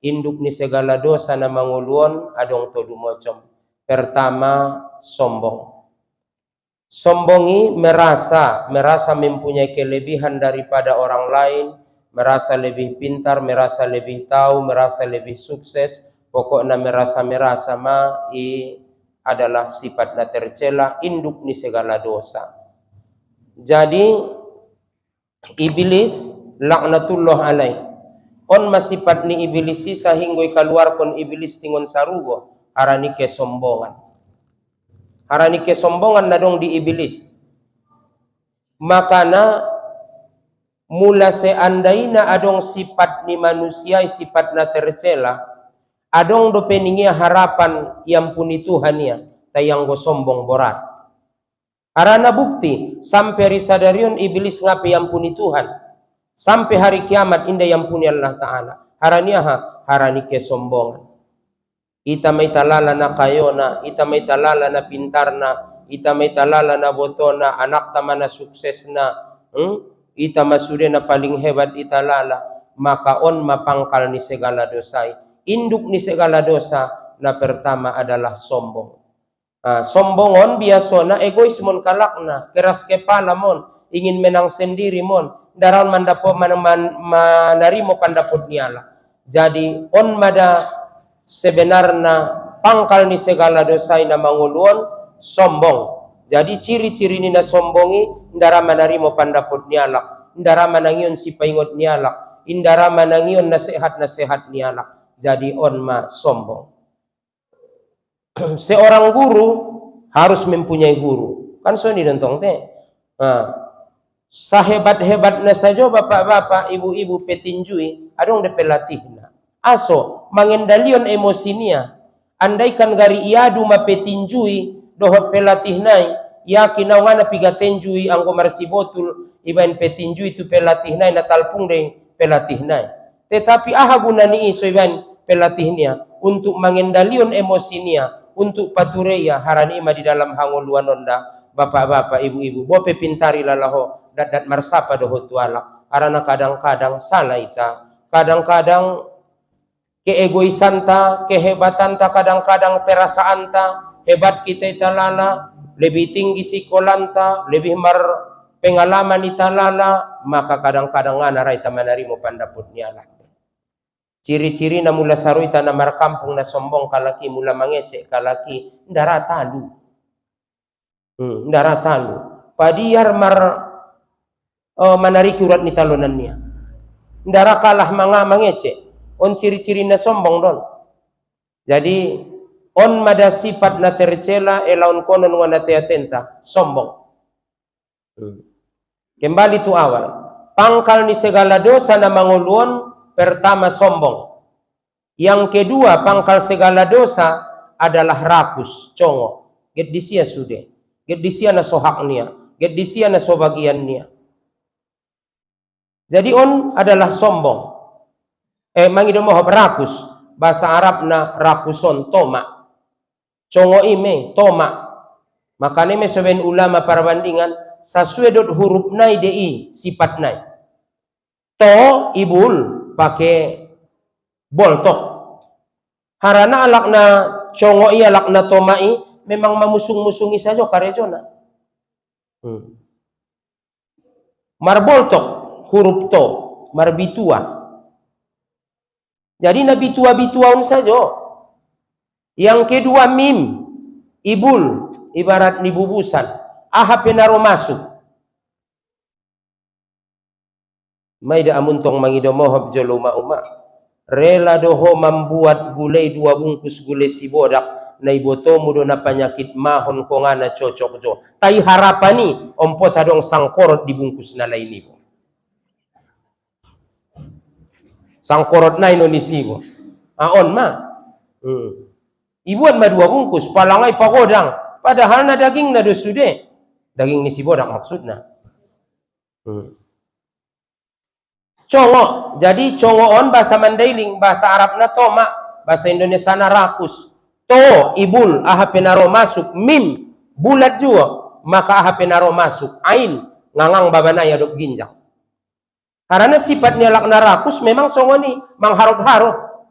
induk ni segala dosa na manguluan adong to dumocom. Pertama, sombong. Sombongi merasa mempunyai kelebihan daripada orang lain, merasa lebih pintar, merasa lebih tahu, merasa lebih sukses, pokoknya merasa adalah sifat na tercela, induk ni segala dosa. Jadi iblis laknatullah alaih, on masifat ni iblis sisa hinggoy kaluarkon iblis tingon sarugo harani kesombongan. Harani kesombongan na dong di iblis. Makana mula seandainya adong sifat ni manusia, sifat na tercela, adong do peningia harapan yang puni Tuhan ya, tayang go sombong borat. Arana bukti sampai risadarion iblis ngapi yang puni Tuhan. Sampai hari kiamat indah yang puni Allah Ta'ala. Harani kesombongan. Ita may talala na kayona, ita may talala na pintarna, ita may talala na botona, anak tama na sukses na, ita masude na paling hebat italala, maka on mapangkal ni segala dosai. Induk ni segala dosa na pertama adalah sombong. Sombongon biasa na egois mon kalakna, keras kepala mon, ingin menang sendiri mon, daran mandapo manarimo pandapot niala. Jadi on mada sebenarnya pangkal ni segala dosa na manguluan sombong. Jadi ciri-ciri ni na sombongi ndara manarimo pandapot nialak, ndara manangion si paingot nialak, indara manangion nasihat nialak. Jadi on ma sombong. Seorang guru harus mempunyai guru. Kan so ni dentong teh. Sahebat-hebatnya saja bapak-bapak, ibu-ibu petinjui, adong de pelatihna. Aso mengendalion emosinya. Andaikan gari iadu ma petinjui dohot pelatihnai, yakin ngana piga tenjui anggo marsibotul ibain petinjui tu pelatihnai na talpung de pelatihnai. Tetapi aha gunani iso ibain pelatihnya untuk mengendalion emosinya, untuk patureya harani ima di dalam hangoluan onda bapak-bapak ibu-ibu bope pintari lalaho dat marsapa dohot tuala. Arana kadang-kadang salah ita, kadang-kadang keegoisanta, kehebatanta, kadang-kadang perasaanta, hebat kita italala, lebih tinggi sikolanta, lebih pengalaman italala, maka kadang-kadang ngana rai tamanarimo pandaput niala. Ciri-ciri na mula saru ita na markampung na sombong kalaki, mula mangecek kalaki, ndara talu. Ndara talu. Padiar manariki urat ni talonan niya. Ndara kalah mangecek. On ciri-ciri na sombong don. Jadi on mada sifat na tercela elaun konon wana teatenta sombong. Kembali tu awal. Pangkal ni segala dosa na manguluan pertama sombong. Yang kedua pangkal segala dosa adalah rakus, congo. Get disia sude. Get disia na sohak niya. Get disia na sobagian niya. Jadi on adalah sombong. Mangido mo rakus, bahasa Arab na rakuson toma, congo ime toma. Makanya me soben ulama perbandingan sasuedot huruf nai dei sifat nai. To ibul pakai boltok. Harana alakna congo i alakna tomai memang memusung-musungi saja karejona. Marboltok huruf to, marbitua. Jadi nabi tua-bituaun saja. Yang kedua mim, ibul, ibarat nibubusan. Aha penaro masuk. Maida amuntong mangido mohab jolo uma. Rela doho membuat gulai 2 bungkus gulai si bodak. Na iboto mudo na penyakit mahon kongana cocok jo. Tai harapani ompot hadong sangkorot dibungkus na lain ibo. Sangkorot na Indonesia ko. Aon ma. Ibuat ma 2 bungkus, palangay pagodang. Padahal na daging na dosude. Daging ni si bodak maksudna. Congo. Jadi congoon bahasa Mandailing, bahasa Arab na toma, bahasa Indonesia na rakus. To, ibul, aha penaro masuk. Mim, bulat juga, maka aha penaro masuk. Ain, ngangang babanaya dok ginjang. Karena sifatnya lakna rakus memang songoni mengharap-harap.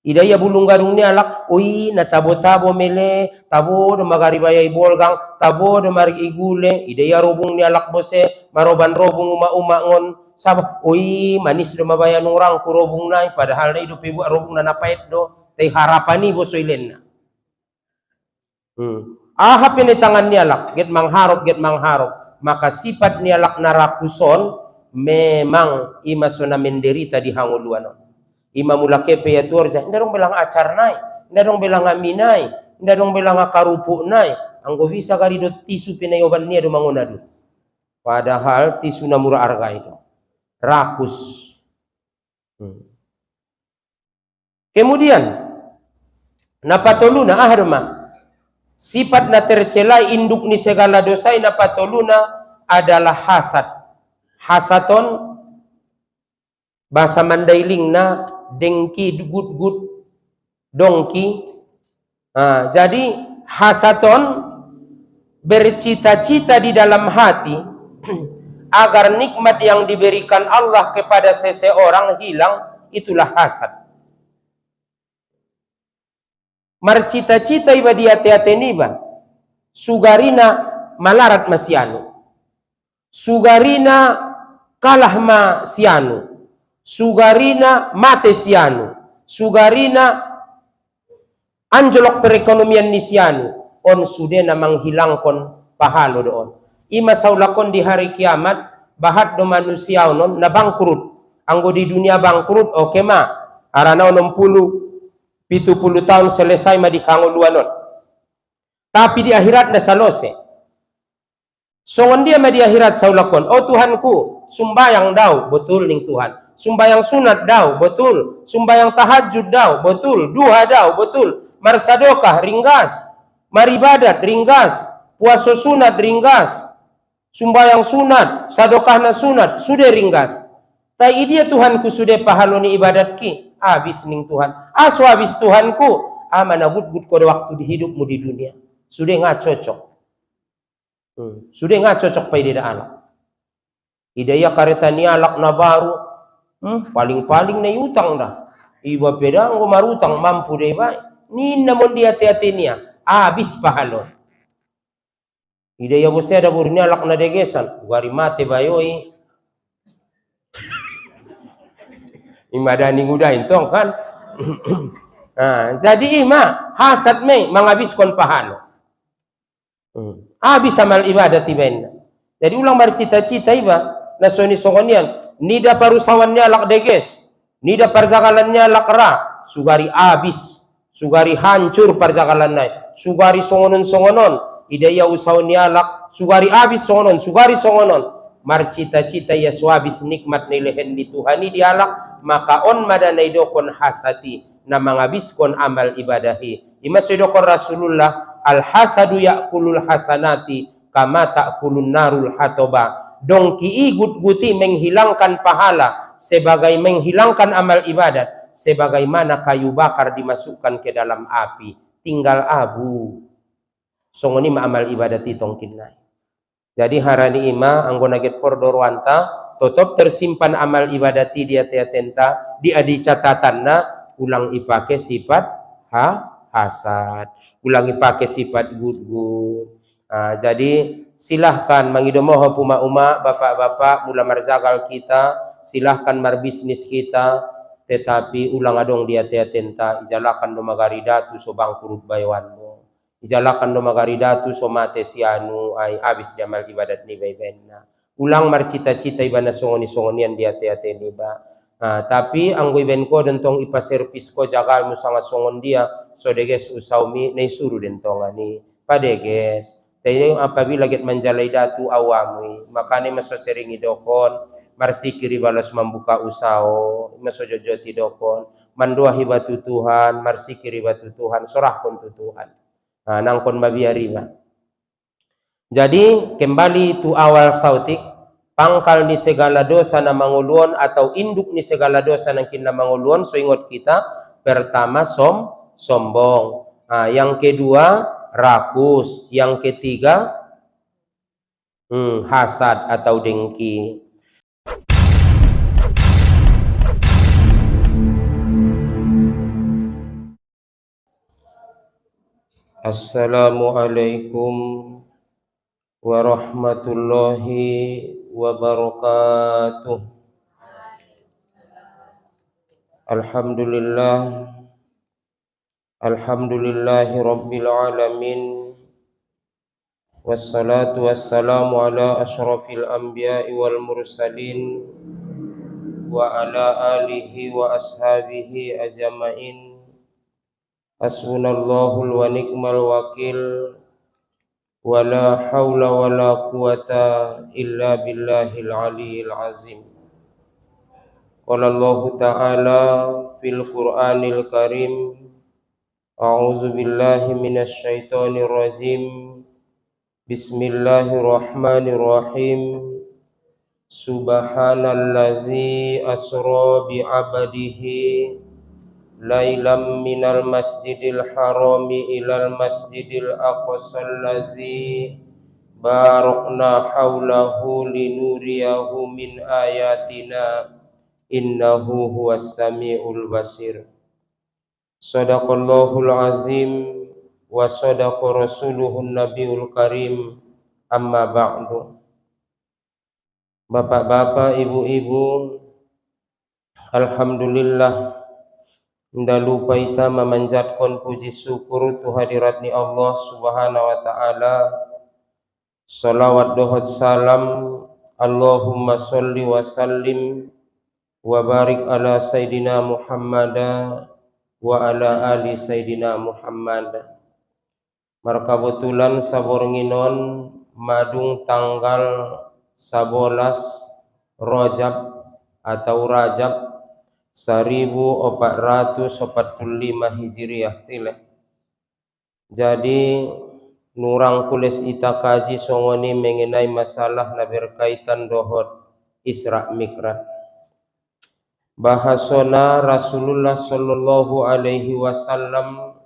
Idaya bulung garung ni alak, oi na tabo-tabo mele, tabo do magari bayai bolgang, tabo do mari igule, idaya robung ni alak bose, maroban robung uma-uma ngon, sab, oi manis do mabayan orang ku robung nai, padahal na ido pibu robung na napait do, tay harapani boso ilen na. Aha tangan ni alak, get mangharap, maka sifat ni alak na rakuson, memang ima sona menderita di hanguluan. Ima mulake pe ya tuarja, inda dong belang acar nai, inda dong belang aminai, inda dong belang akarupu nai, anggo bisa kari do tisu pinayoban nia do mangonadu. Padahal tisu na murah harga itu. Rakus. Kemudian napatoluna aharma sifat na tercela induk ni segala dosa napatoluna adalah hasad. Hasaton bahasa Mandailing na dengki gut dongki. Jadi hasaton bercita-cita di dalam hati agar nikmat yang diberikan Allah kepada seseorang hilang, itulah hasad. Marcita-cita iba dia teateni ba sugarina malarat masianu, sugarina kalah ma sianu, sugarina mate sianu, sugarina anjlok perekonomian ni sianu, on sudena menghilangkan pahalo doon. Ima saulakon di hari kiamat bahat do manusia non na bangkrut, anggo di dunia bangkrut oke ma arana 70 tahun selesai ma di kanguluanon, tapi di akhirat na salose. Songon dia ma di akhirat saulakon, oh Tuhanku, sumbayang daw, betul ning Tuhan. Sumbayang sunat daw, betul. Sumbayang tahajud daw, betul. Duha daw, betul. Marsadokah, ringgas. Maribadat, ringgas. Puasa sunat, ringgas. Sumbayang sunat, sadokah na sunat, sudah ringgas. Tai dia Tuhanku sudah pahaloni ibadat ki. Habis ning Tuhan. Aso habis Tuhanku. Mana gut kode waktu di hidupmu di dunia. Sudah nggak cocok. Sudah nggak cocok pada ida anak. Idaya kareta ni alak na baru. Paling-paling na utang dah. Iba peda ngo marutang mampu deh baik. Ni namun dia teatenia. Habis pahalon. Idaya bose ada burni alak na degesan. Gari mate bayoi. Imadani ngudain tong kan. Jadi ima hasad me menghabiskan pahala. Habis amal ibadat ibadah. Jadi ulang bercita-cita iba nasoni songonian nida parusawannya lak deges, nida parzakalannya lak ra, sugari habis, sugari hancur parzakalannya, sugari songonon idaya usawnya lak, sugari habis songonon, marcita-cita ya suhabis nikmat nilehen di Tuhani dialak, maka on madanai dokon hasati na menghabiskan amal ibadahi. Ima sedokon Rasulullah al hasadu yakulul hasanati kama takulun narul hatoba. Dongki igut-guti menghilangkan pahala sebagai menghilangkan amal ibadat, sebagaimana kayu bakar dimasukkan ke dalam api tinggal abu. Songoni ma amal ibadat itongkin nai. Jadi harani ima anggona get pordorwanta tetap tersimpan amal ibadati dia teatenta di adi catatanna ulang ipake sifat hasad, ulang ipake sifat good. Jadi silahkan mangidomoho puma-uma bapak-bapak mula marzagal kita, silahkan marbisnis kita, tetapi ulang adong dia teatenta ijalakan do magaridatu so bangkurut baywanmu, ijalakan do magaridatu so mate sianu ay abis jamal ibadat ni baybenna. Ulang marcita-cita ibana songoni-songonian dia teateni ba. Tapi anggo iben ko dentong ipaservis ko jagal mo sanga songon dia so deges usaumi nay suru dentonga ni padeges. Tayo apabila get manjalai datu awami makane maso sering idokon marsikiri balas membuka usaho maso jojoti dokon mandua hibatu Tuhan marsikiri batu Tuhan sorahkon tu Tuhan nangkon mabiari ba. Jadi kembali tu awal sautik pangkal ni segala dosa na manguluan atau induk ni segala dosa na kinna manguluan. So ingat kita pertama sombong, yang kedua rakus, yang ketiga hasad atau dengki. Assalamualaikum warahmatullahi wabarakatuh. Alhamdulillah, alhamdulillahi rabbil alamin. Wassalatu wassalamu ala asyrafil anbiya'i wal mursalin wa ala alihi wa ashabihi ajma'in. Hasbunallahul wa ni'mal wakil, wala haula wala quwata illa billahil aliyil azim. Qala Allah ta'ala fil Qur'anil Karim, a'udzu billahi minasy syaithanir rajim. Bismillahirrahmanirrahim. Subhanallazi asra bi 'abdihi lailam minal masjidil harami ilal masjidil aqsal lazi barakna haulahu linuriyahu min ayatina innahu huwas samiul basir. Sadaqallahul azim wa sadaqa rasuluhun nabiyul karim. Amma ba'du. Bapak-bapak, ibu-ibu, alhamdulillah, ndak lupa kita memanjatkan puji syukur tu hadiratni Allah subhanahu wa ta'ala. Salawat dohot salam, Allahumma salli wa sallim wa barik ala Sayyidina Muhammad wa ala ali Sayyidina Muhammad. Markabetulan sabornginon madung tanggal 11 Rajab atau Rajab 1445 Hijriah tileh. Jadi nurang kules ita kaji songoni mengenai masalah na berkaitan dohot Isra Mikraj. Bahasona Rasulullah sallallahu alaihi wasallam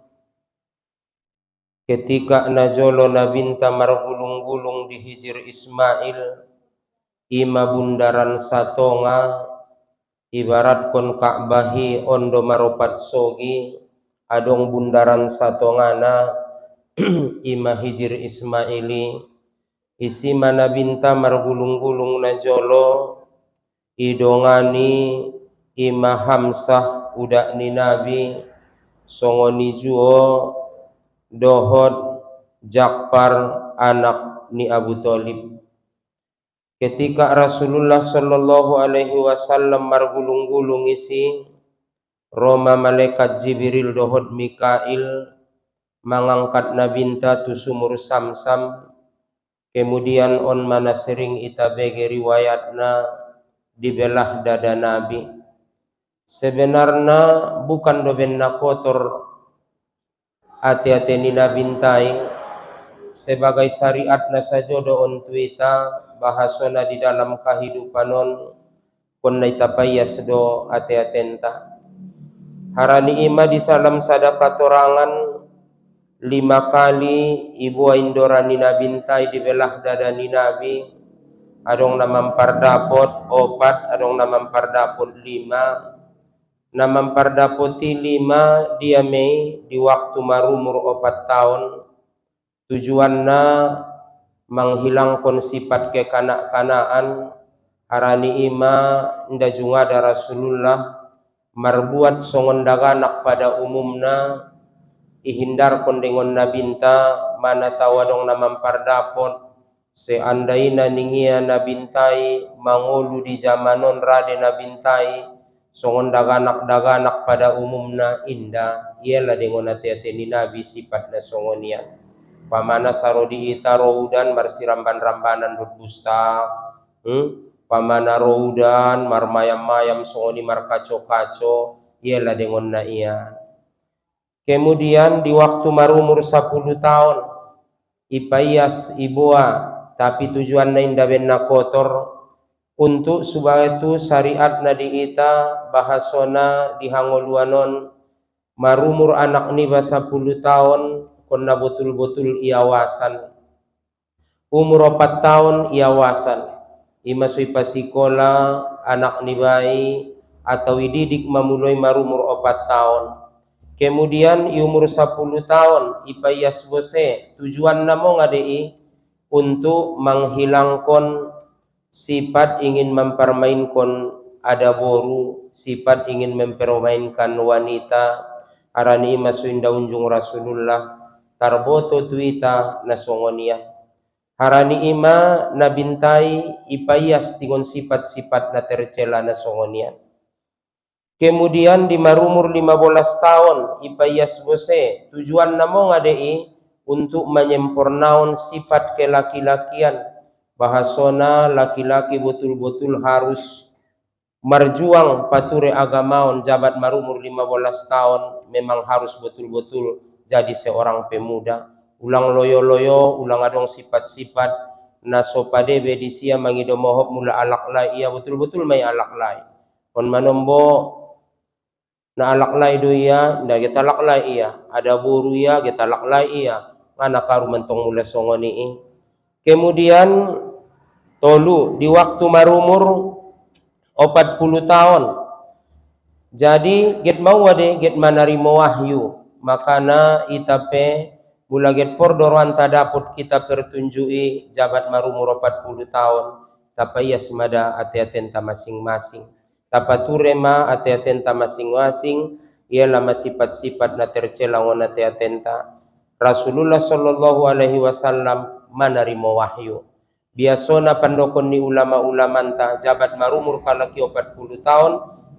ketika najolo nabinta margulung-gulung di Hijr Ismail, ima bundaran satonga ibarat kon Ka'bahi ondo maropat sogi adong bundaran satongana ima Hijr Ismaili isi mana binta margulung-gulung najolo idongani ima Hamzah udak ni Nabi songoni juo dohot Ja'far anak ni Abu Thalib. Ketika Rasulullah sallallahu alaihi wasallam margulung-gulung isi Roma malaikat Jibril dohot Mikail mengangkat nabinta tu sumur Samsam. Kemudian on mana sering ita bege riwayatna dibelah dada Nabi. Sebenarnya bukan dobenna kotor hati-hati ni nabintai sebagai syariatna sajodo on tuita bahasona di dalam kehidupanon kon naita payas do ate-atenta. Harani ima di salam sadaka torangan 5 kali ibu indorani nabintai dibelah dada ni Nabi. Adong namampar dapot 4, adong namampar dapot 5. Namampar dapoti 5 dia mei di waktu marumur 4 tahun. Tujuanna menghilangkan sifat kekanak-kanaan. Harani ima nda jungada Rasulullah marbuat songon daganak pada umumna ihindarkan dengan nabinta mana tawadong namampar dapot seandaina ningia nabintai mangolu di zamanon rade nabintai songon daganak-daganak pada umumna indah ialah dengan hati-hati ni Nabi sifat na songonia. Pamana sarodi ita roudan marsiramban-rambanan berbusta, pamana roudan marmayam-mayam songoni markaco-kaco ialah dengan na iya. Kemudian di waktu marumur 10 tahun ipayas ibua tapi tujuan na indah benna kotor untuk sebagai itu syariat na di ita bahasona dihangoluanon marumur anak ni 10 tahun konna betul-betul iawasan. Umur 4 tahun iawasan. Imasui pasikola anak ni bayi atau didik mamulai marumur 4 tahun. Kemudian umur 10 tahun ipayas bose, tujuan namo ngadei untuk menghilangkan sifat ingin mempermainkan ada boru, sifat ingin mempermainkan wanita. Arani masuin daunjung Rasulullah tarboto tuita nasongonian. Harani ima nabintai ipayas tingon sifat-sifat na tercela nasongonian. Kemudian di marumur 15 tahun ipayas bose, tujuan namo ngadei untuk menyempurnakan sifat kelaki-lakian. Bahasona laki-laki betul-betul harus marjuang pature agamaon. Jabat marumur 15 tahun memang harus betul-betul jadi seorang pemuda. Ulang loyo-loyo, ulang adong sifat-sifat nasopadebe disia mangido mohop mula alaklai, ia betul-betul may alaklai. On manombo na alaklai do iya, na kita alaklai iya, ada buru iya, kita alaklai iya, mana karu mentong mula songoni. Kemudian tolu di waktu marumur 40 tahun. Jadi get mau wade get manarimo wahyu, makana itape mula get pordoroan tadaput kita pertunjui jabat marumur 40 tahun. Tapi ya semada ati-atenta masing-masing. Tapature ma ati-atenta masing-masing ialah sifat-sifat na tercela ngona ati-atenta. Rasulullah sallallahu alaihi wasallam manarimo wahyu. Biasona pandokon ni ulama-ulama ta jabat marumur kalaki 40 tahun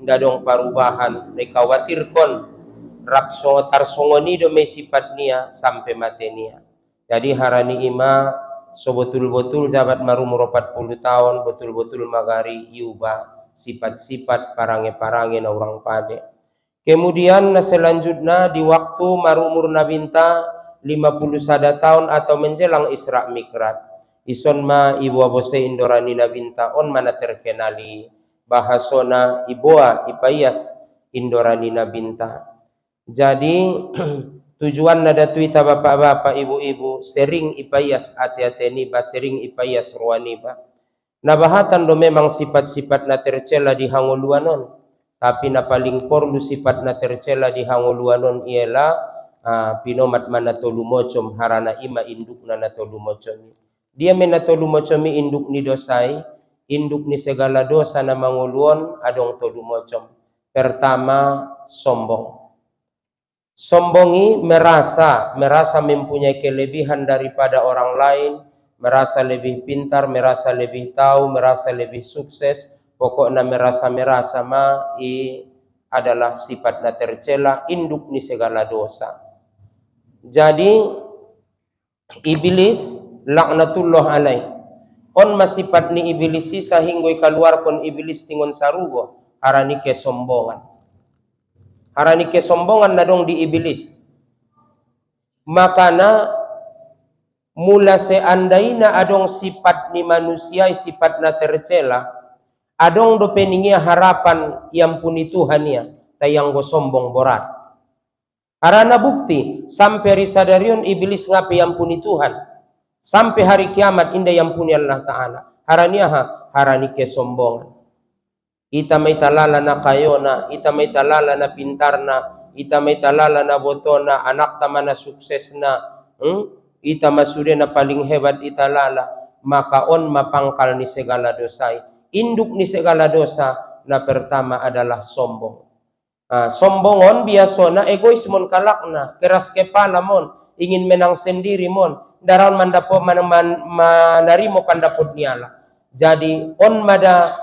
ndadong parubahan dikhawatirkon rapso tarsongoni do may sifat niya sampai mati niya. Jadi harani ima so betul-betul jabat marumur 40 tahun betul-betul magari yuba sifat-sifat parange-parange na orang pade. Kemudian na selanjutnya di waktu marumur nabinta 51 tahun atau menjelang Isra Mikraj. Ison ma ibu abose indorani nabinta on mana terkenali bahasona iboa ipayas indorani nabinta. Jadi tujuan nada tuita bapak-bapak ibu-ibu sering ipayas ati-ateni ba sering ipayas ruani ba. Nabahatan do memang sifat-sifat na tercela di hanguluanon, tapi na paling porlu sifat na tercela di hanguluanon ialah pinomat mana tolumocom harana ima induk na tolumocom. Dia menatolumocomi induk ni dosai, induk ni segala dosa na manguluon adong tolumocom. Pertama, sombong. Sombongi merasa mempunyai kelebihan daripada orang lain, merasa lebih pintar, merasa lebih tahu, merasa lebih sukses, pokoknya merasa ma adalah sifat na tercela, induk ni segala dosa. Jadi iblis laknatullah alaih on masifat ni iblis sisa hinggoy keluar kon iblis tingon sarugo harani kesombongan. Harani kesombongan na dong di iblis. Makana mula seandaina adong sifat ni manusia sifat na tercela, adong do peningia harapan yang puni Tuhan ya, tayang go sombong borat. Harana bukti sampai risadarion iblis ngapi yang puni Tuhan. Sampai hari kiamat indah yang punya Allah Ta'ala. Harani kesombongan. Ita may talala na kayona, ita may talala na pintarna, ita may talala na botona, anak tama na sukses na, ita masude na paling hebat italala, maka on mapangkal ni segala dosai. Induk ni segala dosa na pertama adalah sombong. Sombongon biasona egoismon kalakna, keras kepala mon, ingin menang sendiri mon, daran mandapo manarimo pandapod niala. Jadi on mada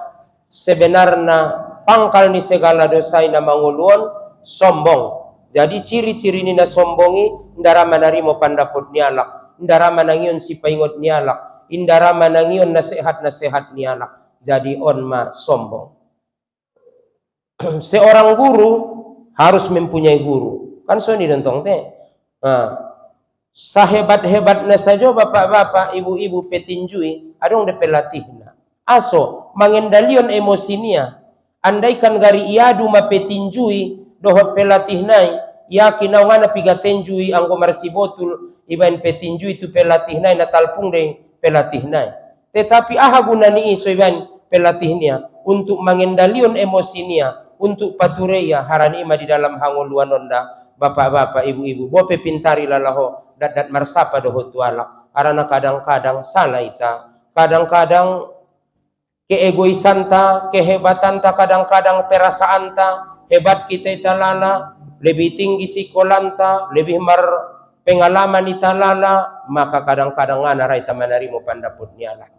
sebenarnya pangkal ni segala dosa na manguluan sombong. Jadi ciri-ciri ni na sombongi ndara manarimo pandapod niala, ndara manangion si paingot niala, indara manangion nasihat niala. Jadi on ma sombong. Seorang guru harus mempunyai guru. Kan so ni dentong teh. Sahebat-hebat na saja bapak-bapak, ibu-ibu petinjui, adong de pelatihna. Aso mengendalion emosinya. Andaikan gari iadu ma petinjui dohot pelatihnai, yakin na ngana pigatenjui anggo marsibotul ibain petinjui tu pelatihnai na talpung de pelatihnai. Tetapi aha guna ni iso ibain pelatihnya untuk mengendalion emosinya, untuk patureya harani ima di dalam hanguluan onda bapak-bapak ibu-ibu bope pintari lalaho dat marsapa doho tuala karena kadang-kadang salah ita, kadang-kadang keegoisan ta, kehebatan ta, kadang-kadang perasaan ta, hebat kita ita lala, lebih tinggi sikolanta, lebih pengalaman ita lala, maka kadang-kadang ngana ita manarimo pandaput niala.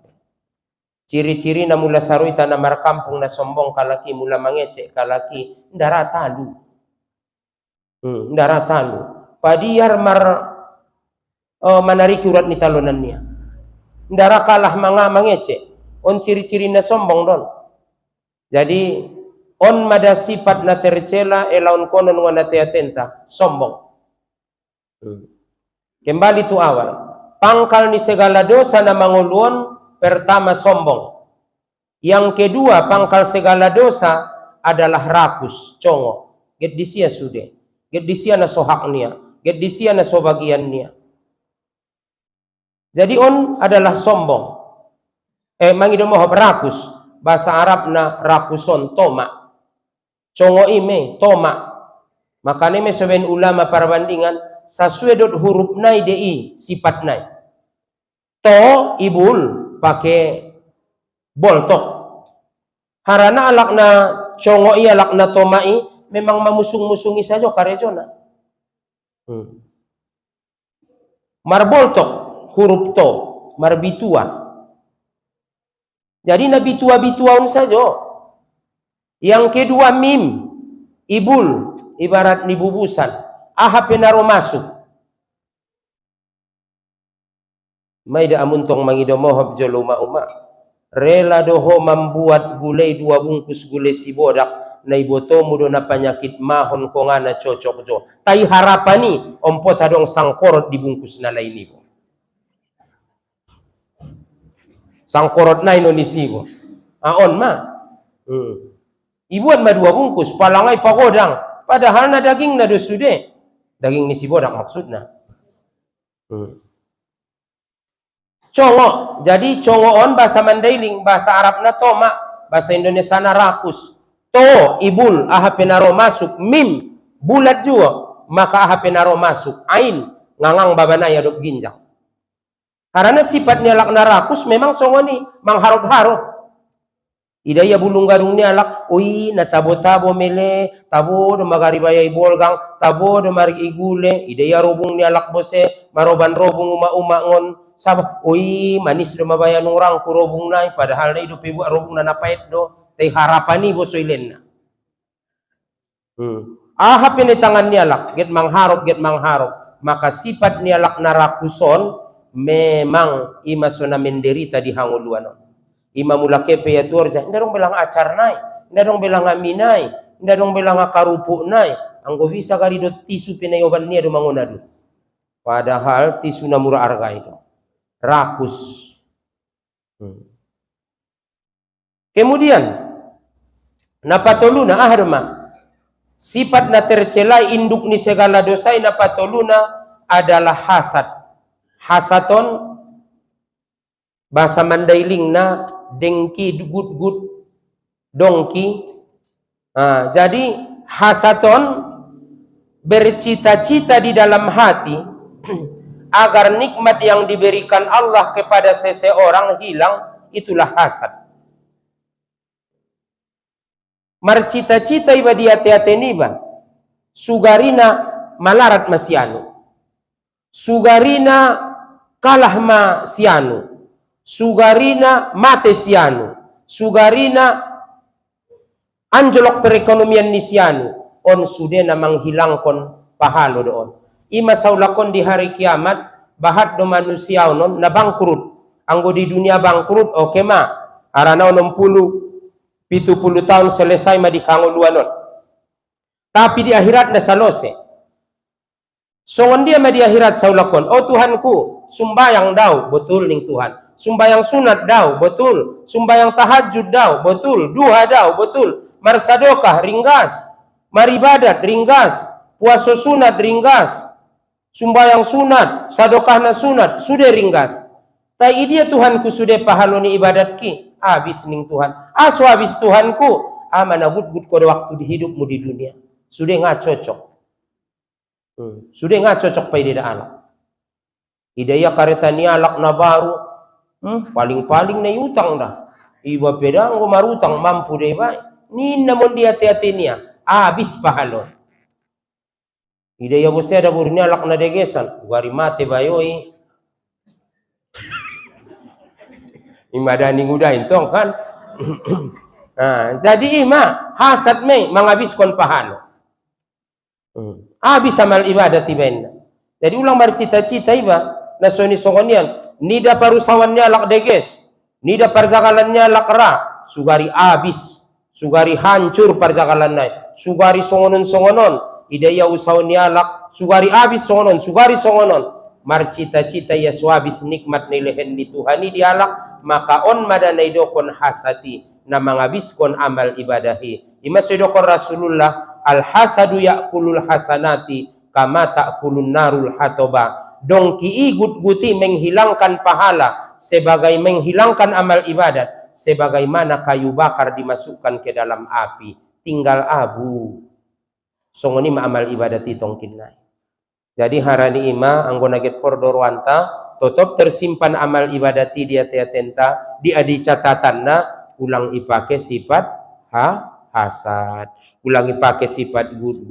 Ciri-ciri na mula saru ita na markampung na sombong kalaki, mula mangecek kalaki, ndara talu. Ndara talu. Padiyar manariki urat ni talonan niya. Ndara kalah mangecek. On ciri-ciri na sombong don. Jadi on mada sifat na tercela elaon konon wana teatenta sombong. Kembali tu awal. Pangkal ni segala dosa na manguluan pertama sombong. Yang kedua pangkal segala dosa adalah rakus, congo. Get disia sude. Get disia na sohak niya. Get disia na sobagian niya. Jadi on adalah sombong. Mangido mo rakus. Bahasa Arab na rakuson, toma. Congo ime, toma. Makanya me seben ulama perbandingan sasuedot huruf nai dei sifat nai. To ibul pakai boltok. Harana alakna congo i alakna tomai memang memusung-musungi saja karejona. Marboltok huruf to, marbitua. Jadi nabi tua-bituaun saja. Yang kedua mim, ibul, ibarat nibubusan. Aha penaro masuk. Maida amuntong mangido mohab jolo uma. Rela doho membuat gulai 2 bungkus gulai si bodak. Na iboto mudo na penyakit mahon ko nga na cocok jo. Tai harapani ompot hadong sangkorot di bungkus na lain ibo. Sangkorot na inonisi bo. Aon ma. Ibuan ma 2 bungkus, palangay pagodang. Padahal na daging na dosude. Daging ni si bodak maksudnya. Congo. Jadi congoon bahasa Mandailing, bahasa Arab na toma, bahasa Indonesia na rakus. To, ibul, aha penaro masuk. Mim, bulat juga, maka aha penaro masuk. Ain, ngangang babanay adop ginjang. Karena sifatnya lakna rakus memang songo ni mangharap-harap. Idaya bulung garung ni alak, ui na tabo-tabo mele, tabo do magaribayay bolgang, tabo do marig igule, idaya robong ni alak bose, maroban robong uma-umangon, sabah, ui manis do mabayan orang ku robong na, padahal na ido pibu robong na napait do, tay harapani bosoy len na. Aha pinitangan ni alak, get mangharap, maka sifat ni alak na rakuson, memang imaso na menderita di hanguluan. Imamula kepe ya tuarja, ndarong bilang acar nai, ndarong bilang aminai, ndarong bilang karupu nai, anggo bisa kali do tisu pinayoban niya do mangunadu. Padahal tisu na murah harga itu. Rakus. Kemudian napatoluna aharma. Sifat na tercelai induk ni segala dosa napatoluna adalah hasad. Hasaton bahasa Mandailing na dengki gut-gut dongki. Jadi hasaton bercita-cita di dalam hati agar nikmat yang diberikan Allah kepada seseorang hilang, itulah hasad. Marcita-cita iba di hati-hati niba sugarina malarat masianu, sugarina kalah ma sianu, sugarina mate sianu, sugarina anjlok perekonomian ni sianu, on sude na manghilangkon pahalo doon. Ima saulakon di hari kiamat bahat do manusia onon na bangkrut. Anggo di dunia bangkrut oke ma arana 60-70 tahun selesai ma di kanguluanon. Tapi di akhirat na salose. Songon dia ma di akhirat saulakon, oh Tuhanku, sumbayang daw, betul ning Tuhan. Sumbayang sunat daw, betul. Sumbayang tahajud daw, betul. Duha daw, betul. Marsadokah, ringgas. Maribadat, ringgas. Puasa sunat, ringgas. Sumbayang sunat, sadokah na sunat, sudah ringgas. Tai dia Tuhanku sudah pahaloni ibadat ki. Habis ning Tuhan. Aso habis Tuhanku. amana gut kode waktu di hidupmu di dunia. Sudah nggak cocok. Sudah nggak cocok pai deda alak. Idaya kareta ni alak na baru, paling-paling na utang dah. Iba pedang marutang mampu deh baik. Ni namun dia hati-hati niya, habis pahalon. Idaya bosnya ada burnya alak na degesan, gari mate bayoi. Imadani ngudah intong kan. Nah, jadi ima hasad me menghabiskan pahala. Habis amal ibadat ibadah. Jadi ulang bercita-cita iba nasoni songonian nida parusawannya lak deges, nida parzakalannya lak ra, sugari habis, sugari hancur parzakalannya, sugari songonon idaya usawannya lak, sugari habis songonon, sugari songonon. Marcita-cita ya suabis nikmat nilehen di Tuhan di alak, maka on madanai dokon hasati na menghabiskan amal ibadahi. Ima sedokon Rasulullah al hasadu yakulul hasanati kama takulun narul hatoba. Dongki igut guti menghilangkan pahala sebagai menghilangkan amal ibadat, sebagaimana kayu bakar dimasukkan ke dalam api tinggal abu. Songoni ma amal ibadat itong kinai. Jadi harani ima anggona get pordorwanta tetap tersimpan amal ibadati dia tenta di adi catatanna ulang ipake sifat hasad, ulang ipake sifat good.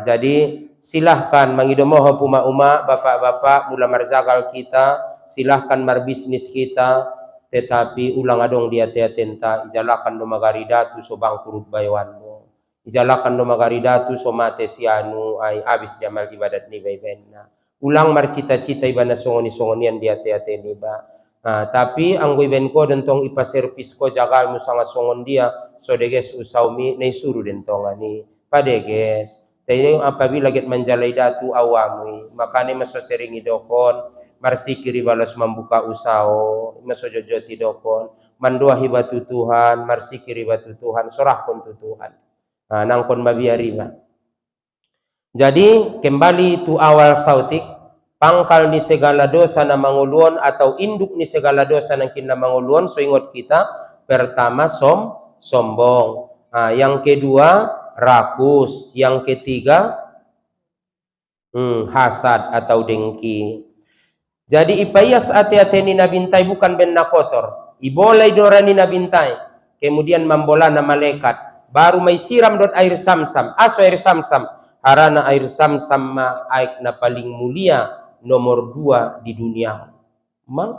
Jadi silahkan mangidomoho puma bapak-bapak mula marzagal kita, silahkan marbisnis kita, tetapi ulang adong dia tenta ijalakan do magaridatu so bangkurut baywanmu. Ijalakan do magaridatu so mate sianu ay habis di amal ibadat ni baybenna. Ulang marcita-cita ibana songoni-songonian dia te niba. Tapi anggo iben ko dentong ipa servis ko jagal musanga songon dia so deges usaumi nei suru dentong ani padeges. Tayo apabila get manjalai datu awami makane maso sering idokon marsikiri balas membuka usaho maso jojoti dokon mandua hibatu Tuhan marsikiri batu Tuhan sorahkon tu Tuhan. Nangkon mabiariba. Jadi kembali itu awal sautik, pangkal ni segala dosa na manguluan atau induk ni segala dosa na kina manguluan. So ingat kita, pertama sombong, yang kedua rakus, yang ketiga hasad atau dengki. Jadi ipayas ate-ate ni nabintai bukan benda kotor, ibolai dorani nabintai, kemudian mambola na malaikat. Baru may siram dot air samsam. Aso air samsam. Harana air samsam ma air na paling mulia nomor 2 di dunia. Mang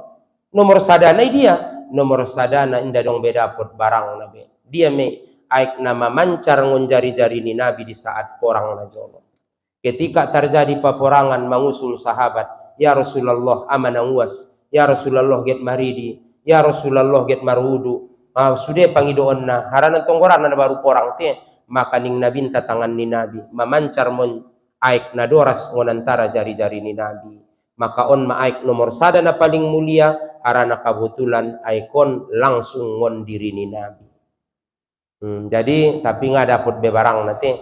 nomor sadana dia. Nomor sadana inda dong beda pot barang nabe. Dia me air na memancar ngon jari-jari ni Nabi di saat porang na jolo. Ketika terjadi peperangan mengusul sahabat, ya Rasulullah amanang uas. Ya Rasulullah get maridi. Ya Rasulullah get marudu. Sudah pangidoon na haranan tonggoran na baru porang te maka ning nabinta tangan ni Nabi memancar mon aik na doras ngonantara jari-jari ni Nabi maka on ma aik nomor sada na paling mulia harana kabutulan aikon langsung ngon diri ni Nabi. Jadi tapi nggak dapat bebarang nate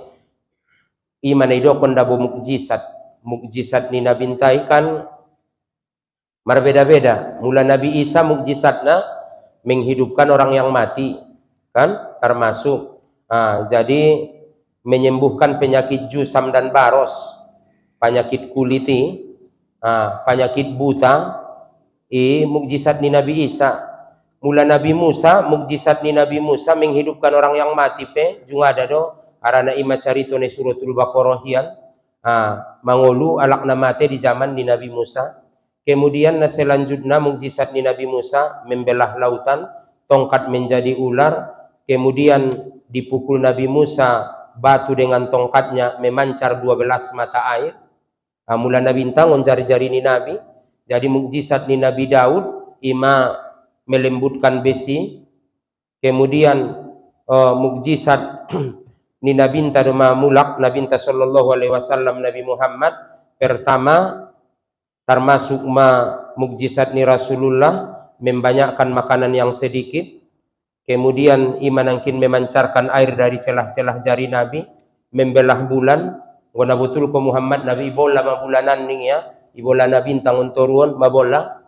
iman idokon dabo mukjizat ni nabintai kan berbeda-beda. Mula Nabi Isa mukjizatna menghidupkan orang yang mati kan termasuk jadi menyembuhkan penyakit jusam dan baros, penyakit kuliti, penyakit buta, mukjizat ni Nabi Isa. Mula Nabi Musa, mukjizat ni Nabi Musa menghidupkan orang yang mati pe juga ada do arana ima carito ni suratul Baqarah hian mangulu alak na mate di zaman ni Nabi Musa. Kemudian selanjutnya mukjizat ni Nabi Musa membelah lautan, tongkat menjadi ular, kemudian dipukul Nabi Musa batu dengan tongkatnya memancar 12 mata air. Mula Nabi tangon jari-jari ni Nabi. Jadi mukjizat ni Nabi Daud ima melembutkan besi. Kemudian mukjizat ni Nabi Duma mulak Nabi sallallahu alaihi wasallam Nabi Muhammad pertama termasuk mukjizat ni Rasulullah membanyakkan makanan yang sedikit, kemudian iman angkin memancarkan air dari celah-celah jari Nabi, membelah bulan, guna betul ke Muhammad Nabi ibola mabulanan ning ya, ibola Nabi tangun turun mabola.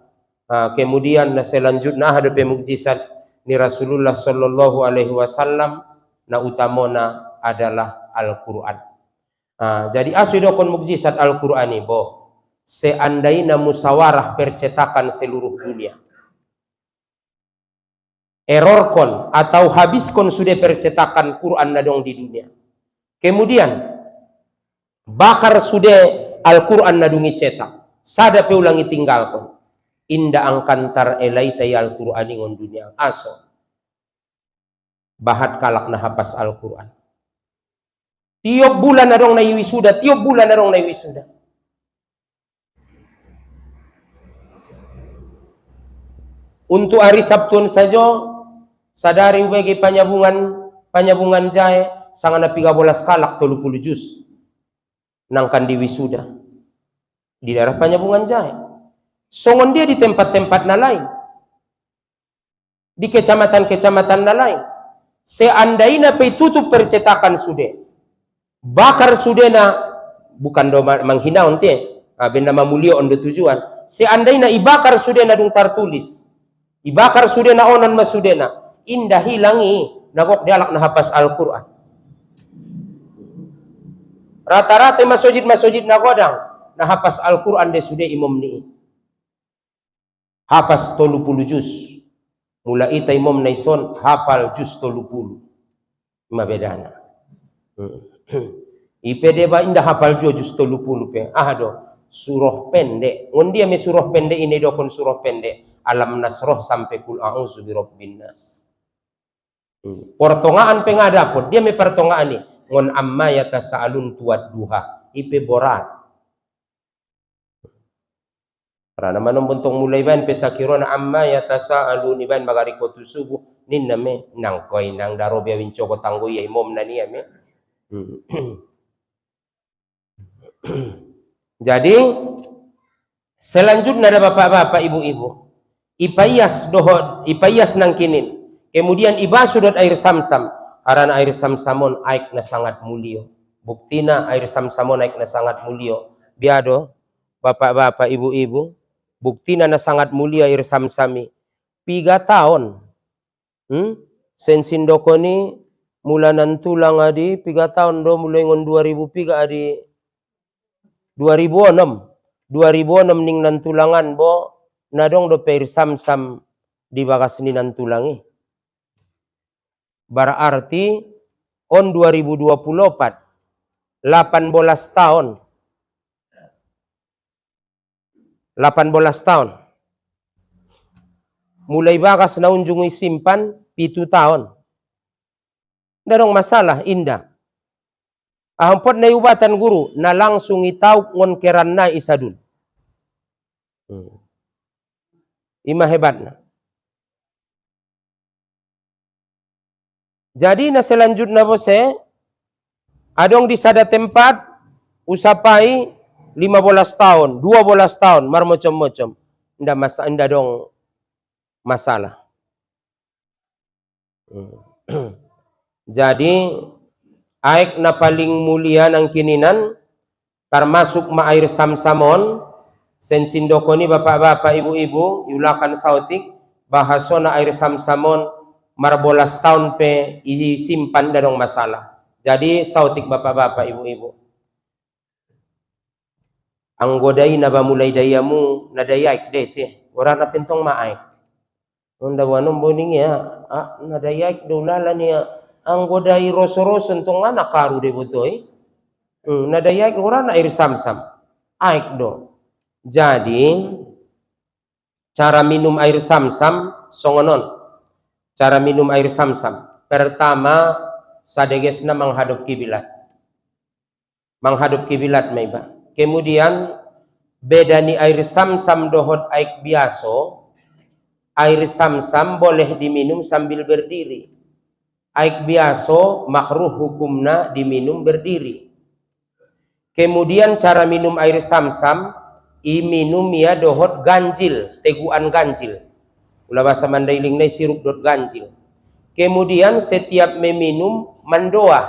Kemudian selanjutnya ada mukjizat ni Rasulullah sallallahu alaihi wasallam na utamona adalah Al-Qur'an. Jadi asudokon mukjizat Al-Qur'an ini boh. Seandainya musawarah percetakan seluruh dunia, errorkon atau habiskon sudah percetakan Quran nadong di dunia, kemudian bakar sudah Al-Quran nadungi cetak, sada pe ulangi tinggalkon, inda angkantar elaita ya Al-Quran ingon dunia aso bahat kalak na hapas Al-Quran. Tiap bulan nadong na wisuda, tiap bulan nadong na wisuda. Untuk hari Sabtun saja sadari bagi panyabungan jahe sangana 13 kalak 30 juz nangkan di wisuda di daerah panyabungan jahe. Songon dia di tempat-tempat na lain, di kecamatan-kecamatan na lain. Seandainya pe tutup percetakan sudah, bakar sudah na bukan do menghina onte, benda mamulio on tujuan. Seandainya ibakar sudah na dung tartulis, ibakar sudah na onan masudena, indah hilangi nagok dialak na hapas Al-Quran. Rata-rata masjid na godang na hapas Al-Quran de sudah imam ni. Hapas 30 juz. Mula ita imam naison hafal juz 30. Ma bedana. IPD ba indah hafal juz 30 pe. Surah pendek. Ngondia me surah pendek ini dokon surah pendek. Alam nasroh sampai kul a'udzu birabbin nas. Pertongaan pengadapun dia me pertongaan ni ngon amma yatasaalun tuad duha ipe borat. Karena manong buntong mulai ban pesakirona amma yatasaalun iban magari ko tusubu ninna me nang koy nang daro biawin coko tanggo yai mom na niya me. Jadi selanjutnya ada bapak-bapak ibu-ibu ipayas dohod ipayas nang kinin kemudian ibasudot air samsam karena air samsamon aik na sangat mulio buktina air samsamon aik na sangat mulio biado bapak-bapak ibu-ibu buktina na sangat mulia air samsami 3 tahun sensindokoni mula nantulang adi 3 tahun do mulai ngon 2003 adi 2006 ning nantulangan bo nadong do air samsam di bagas ni nantulangi berarti on 2024 18 tahun 18 tahun. Mulai bagas na unjungi simpan 7 tahun. Darong masalah indah. Ahampot na ubatan guru na langsung itaw ngon keran na isadun. Ima hebat na. Jadi na selanjutnya bose adong di sada tempat usapai 15 tahun, 12 tahun, marmocom-mocom. Indah dong masalah. Jadi, aik na paling mulia ng kininan, termasuk ma air samsamon, sensindoko ni bapak-bapak, ibu-ibu, yulakan sautik, bahaso na air samsamon, marbolas tahun pe isimpan dadong masalah. Jadi, sautik bapak-bapak, ibu-ibu. Ang goday na ba mulay dayamu na dayak dete ora na pentong maay onda wanom boning ya na dayak dolala niya ang goday roso-roso tong nga nakaru de butoy na dayak ora na air samsam aik do. Jadi cara minum air samsam songonon cara minum air samsam pertama sadeges na menghadap kiblat may ba. Kemudian beda ni air samsam dohod aik biaso, air samsam boleh diminum sambil berdiri. Aik biaso makruh hukumna diminum berdiri. Kemudian cara minum air samsam, iminum ya dohod ganjil, teguan ganjil. Ulah bahasa Mandailing na sirup dot ganjil. Kemudian setiap meminum mendoa,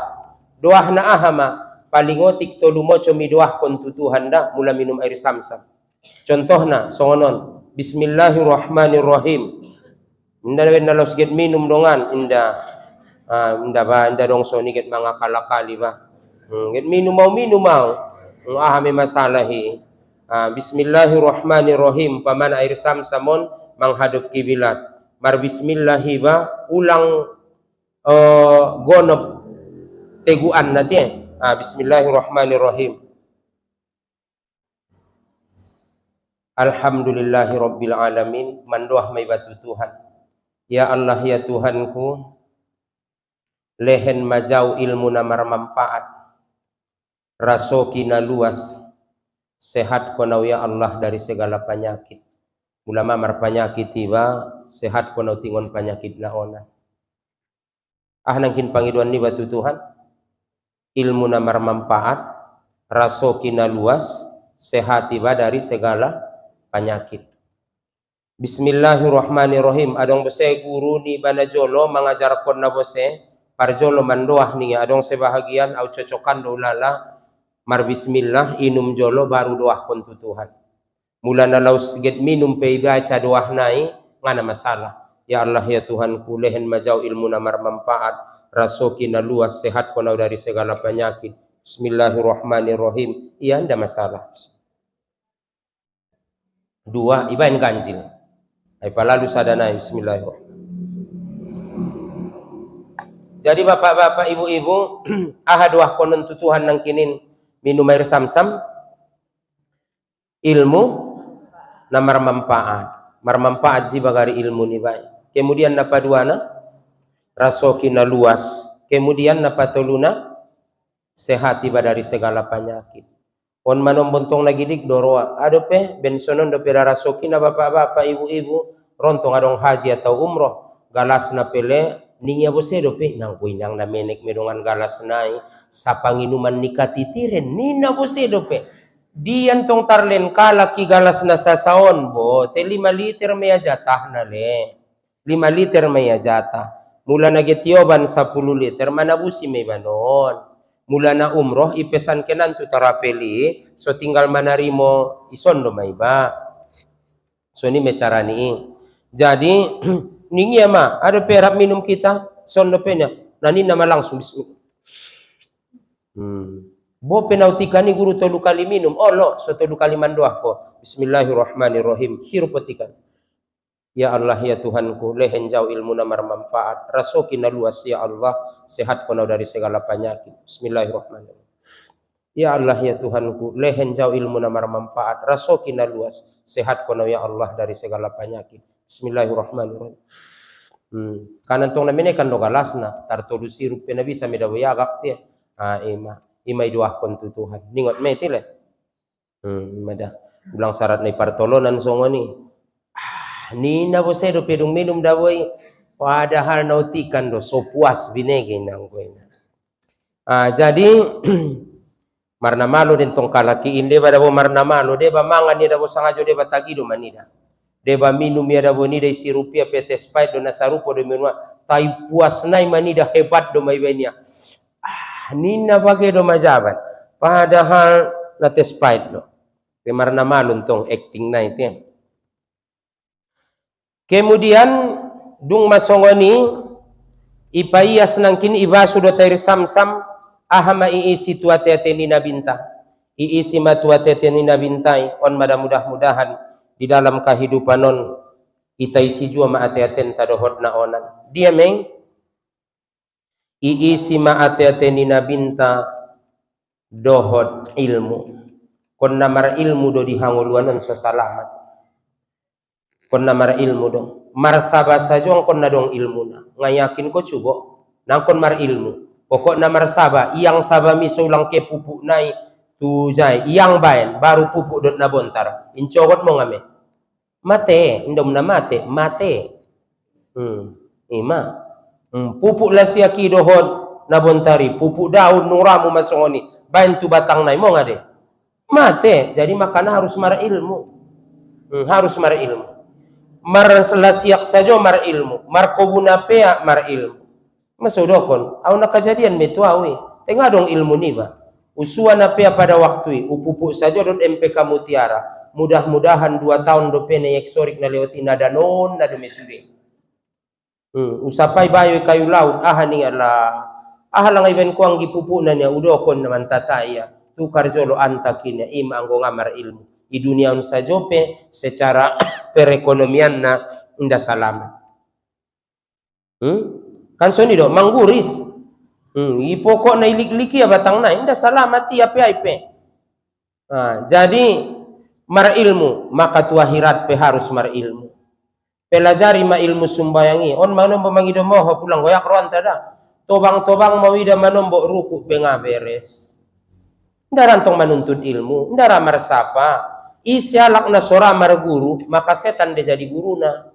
doa na ahama. Palingotik to lumoco midoah kontutuhan dah mula minum air samsam. Contohna songonon Bismillahirrahmanirrahim. Inda na get minum dongan inda dong so ni get mga kalakali ba. Get minum mau. May masalah Bismillahirrahmanirrahim. Paman air samsamon menghadap kiblat. Mar bismillahi ba ulang gonop teguan nanti. Bismillahirrahmanirrahim. Alhamdulillahi Rabbil Alamin. Mandoah may batu Tuhan. Ya Allah ya Tuhanku, lehen majau ilmu namar manfaat, rasoki na luas, sehat konau ya Allah dari segala penyakit. Ulama mar penyakit tiba, sehat konau tingon penyakit na ona. Nangkin pangiduan ni batu Tuhan, ilmu namar manfaat, rasoki na luas, sehat tiba dari segala penyakit. Bismillahirrahmanirrahim. Adong bose guru ni banajolo mengajar kon na bose parjolo mandoah ni adong sebahagian au cocokan do lala mar bismillah inum jolo baru doah kon tu Tuhan. Mula na laus get minum pe baca doah nai ngana masalah. Ya Allah ya Tuhanku, lehen majau ilmu namar manfaat, rasoki na luas, sehat konau dari segala penyakit. Bismillahirrahmanirrahim. Iya nda masalah. Dua ibain ganjil. Ay palalu sadana bismillahirrahmanirrahim. Jadi bapak-bapak, ibu-ibu, ahaduah konon tutuhan nang kinin minum air samsam ilmu namar manfaat. Mar manfaat ji bagari ilmu ni baik. Kemudian napa duana rasoki na luas. Kemudian napa toluna sehat tiba dari segala penyakit. On manom bontong lagi dik doroa adope bensonon do pera rasoki na bapak-bapak ibu-ibu rontong adong haji atau umroh galas na pele ningia bose dope nang kuinang na menek medongan galas nai sapanginuman nikatitiren nina bose dope dian tong tarlen kala ki galas na sasaon bo te 5 liter maya jatah na le 5 liter maya jatah mula nagetioban 10 liter manabusi may banon. Mula na umroh ipesan kenan tu tarapeli so tinggal manarimo ison do may ba so ni me cara ni jadi ningi ama ada perap minum kita son do penya nani nama langsung bo penautikani guru tolu kali minum lo so tolu kali mandoah ko bismillahirrahmanirrahim sirupatikan. Ya Allah ya Tuhanku, lehen jauh ilmu namar manfaat, rasoki na luas ya Allah, sehat konau dari segala penyakit. Bismillahirrahmanirrahim. Ya Allah ya Tuhanku, lehen jauh ilmu namar manfaat, rasoki na luas, sehat konau ya Allah dari segala penyakit. Bismillahirrahmanirrahim. Kanan tong namine kan do galasna, tartolu sirup na bisa medawo yagak dia. Ima doah kon tu Tuhan. Ningot me tile. Mada ulang syarat na partolonan songo ni. Nina bose do pedung minum dawai padahal nautikan do so puas binege nang koina. Jadi marna malu den tong kalaki inde bada bo marna malu de ba mangan ni dabo sangajo de batagi do manida. De ba minum ya dabo ni de sirupia PT Sprite do nasarupo do minum tai puas nai manida hebat do mai benia. Nina bage do majaban padahal na Sprite do. De marna malu tong acting nai te. Kemudian dung masongoni ipaias nangkin iba sudah tair samsam ahama iisi tuatete nina binta iisi matuatete nina bintai on mada mudah-mudahan di dalam kehidupan non itaisi jua maateaten tadohod na onan dia meng iisi maateate nina binta dohod ilmu kon namar ilmu do dihanguluanon sesalamat kon namar ilmu dong mar sabah sajong kon na dong ilmu na ngayakin ko cubo nang kon mar ilmu pokok namar sabah yang sabah misulang ke pupuk nai tu jai yang bain baru pupuk dot na bontar incogot mo ngame mate indom na mate ima pupuk lasiaki dohod na bontari pupuk daun nuramu masongoni bain tu batang nai mo ngade mate jadi makana harus mar ilmu harus mar ilmu mar selasiak saja mar ilmu mar kobuna pea mar ilmu masudokon au nakajadian metuawi tengah dong ilmu ni ba usuan pea pada waktu upupuk saja dot MPK Mutiara mudah-mudahan 2 tahun do pene eksorik na lewati nada non nada mesude Usapai bayo kayu laut ahani ala ahalang iben ko ang gipupunan niya udokon naman tataya tukar jolo antakin ima anggo ngamar ilmu di dunia sa jope secara perekonomian na inda salamat. Kan soni do mangguris. Ipokok na ilik-liki ya batang na inda salamat ipe. Jadi mar ilmu maka tu akhirat pe harus mar ilmu. Pelajari ma ilmu sumbayangi on manombo mangido moho pulang goyak roan tada. Tobang-tobang mawida manombo ruku penga beres. Ndarantong manuntut ilmu, ndara mar sapa. Isialak na sora mar guru, maka setan de jadi guruna.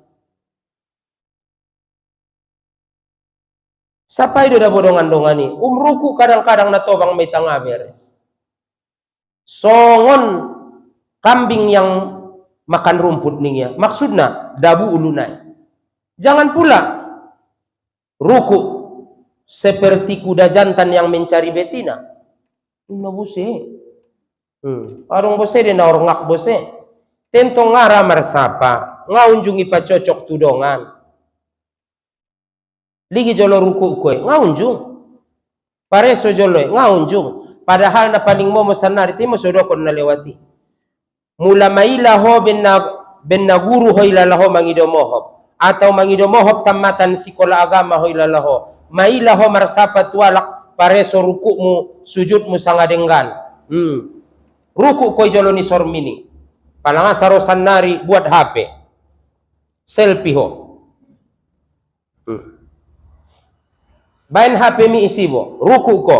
Sapa itu dah bodongan-dongani. Ruku kadang-kadang na tobang may tanga beres. Songon kambing yang makan rumput niya. Maksudna dabu ulunai. Jangan pula ruku seperti kuda jantan yang mencari betina. Ina bose. Arong bose de na orngak bose. Tento ngara marsapa, ngaunjungi pa cocok tudongan. Ligi jolo ruku koe, ngaunjung. Pareso jolo, ngaunjung. Padahal na paling mo sanari, timo sodokon na lewati. Mula maila ho ben na guru ho ilalaho mangidomohop. Atau mangidomohop tamatan sikola agama ho ilalaho. Maila ho marsapa tualak pareso ruku mu, sujud mu sangadenggan. Ruku koe jolo ni sormini. Palanga sarosan nari buat HP. Selfie ho. Bain HP mi isibo, ruku ko,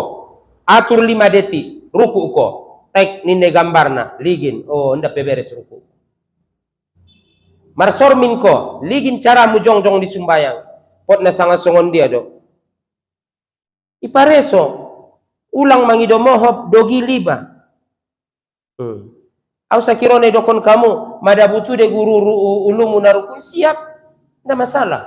atur 5 detik, ruku ko, tek ninde gambarna, ligin, nda peberes ruku. Marsormin ko, ligin cara mu jongjong di sumbayang, pot na sanga songon dia do. Ipareso, ulang mangido mohop, dogi liba. Au sakirone dokon kamu, madabutu de guru ulumu na ruku, siap, nda masalah.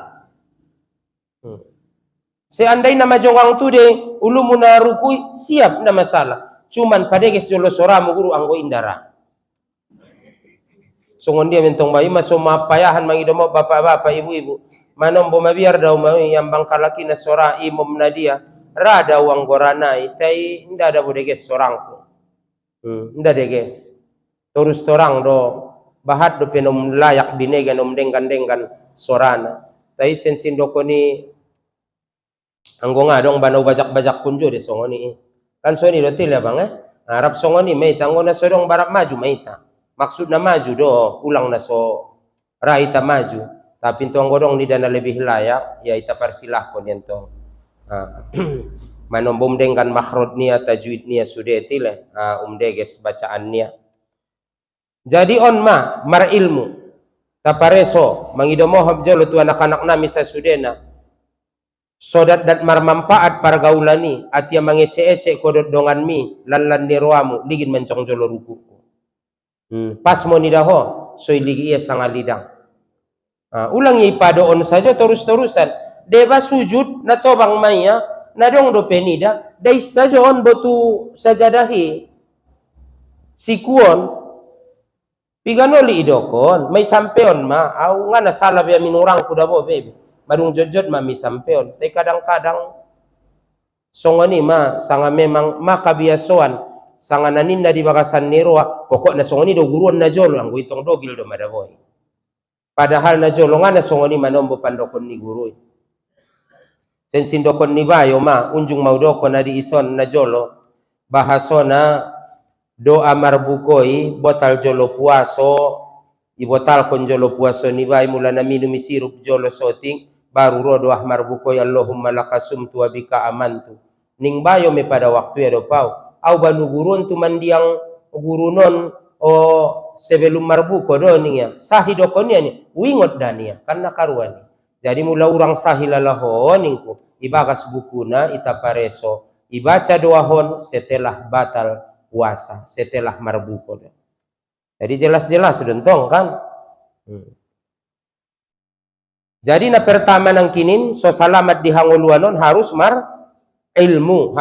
Seandai nama jongang tu de ulu muna rukui siap ndak masalah. Cuman padeges jolo soramu guru anggo indara. Songon dia mentong bayi masoma payahan mangidomo bapak-bapak ibu-ibu. Manombo mabiar daw mawi yang bangkalaki na sora imom nadia. Rada uang goranai tai ndak ada bodeges sorangku. Ndak deges. Terus torang do bahat do penom layak binega nom denggan sorana. Tai sensin dokoni anggo ngadong banau bajak-bajak kunjo de songoni. Kan soni do til ya bang Arab songoni meita anggo na sodong barak maju meita. Maksud na maju do ulang na so raita maju. Tapi to anggo dong ni dana lebih layak ya ita persilahkan ento. Manombom dengan makhrod nia tajwid nia sudah til deges bacaan nia. Jadi on mar ilmu. Tapareso mangidomohab jolo tu anak-anak nami sa sudena. Sodat dat marmanfaat pargaulani atia mangece-ece kodot dongan mi lan niroamu ligin mencong jolo rukuku. Pas mo nidaho soy ligi ia sangalidang. Ulang ipadoon saja terus-terusan. Deba sujud na tobang maya na dong do penida dai saja on botu sajadahi. Sikuon piganoli idokon may sampeon au nga nasalab ya minurang kudabo bebe. Madung jojot mami sampeon. Tapi kadang-kadang songoni sanga memang makabiasoan sanga naninda di bakasan nirwa pokok na songoni do guruan na jolo anggo itong dogil do madaboy. Padahal na jolo nga na songoni manombo pandokon ni guru. Sensin dokon ni bayo unjung mau dokon na di ison na jolo bahasona doa marbukoi botal jolo puaso ibotal kon jolo puaso ni bay mula na minum sirup jolo soting baru rodo ahmar bukoy Allahumma lakasumtu wa bika amantu. Ning bayo me pada waktu ya do pau. Au banu gurun tu mandiang gurunon sebelum marbuko do ning ya. Sahi dokonnya ni wingot dania karena karuan. Jadi mula urang sahi lalaho ningku ibagas bukuna ita pareso ibaca doahon setelah batal puasa, setelah marbuko. Jadi jelas-jelas dentong kan. Jadi na pertama nang kinin so salamat di hanguluanon harus mar ilmu.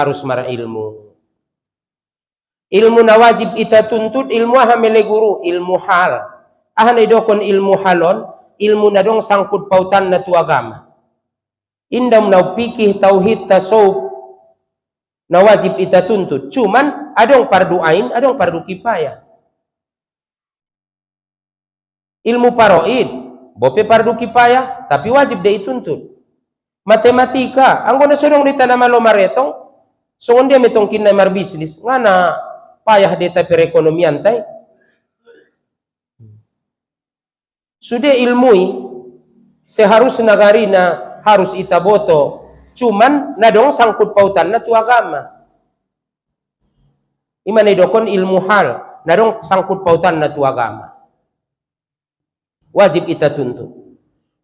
Ilmu na wajib ita tuntut ilmu hamele guru ilmu hal. Ahanay dokon ilmu halon ilmu na dong sangkut pautan na tu agama. Indam na pikih tauhid tasawuf na wajib ita tuntut. Cuman adong fardu ain, adong fardu kifayah. Ilmu paroid, bope fardu kifayah, tapi wajib dia tuntut. Matematika, anggo na sodong dita na malo maretong, songon dia metong kinay mar bisnis, ngana payah dita perekonomian tay. Sudah ilmui, seharusnya negari na harus itaboto, cuman nadong sangkut pautan na tu agama. Imane dokon ilmu hal, nadong sangkut pautan na tu agama. Wajib ita tuntut.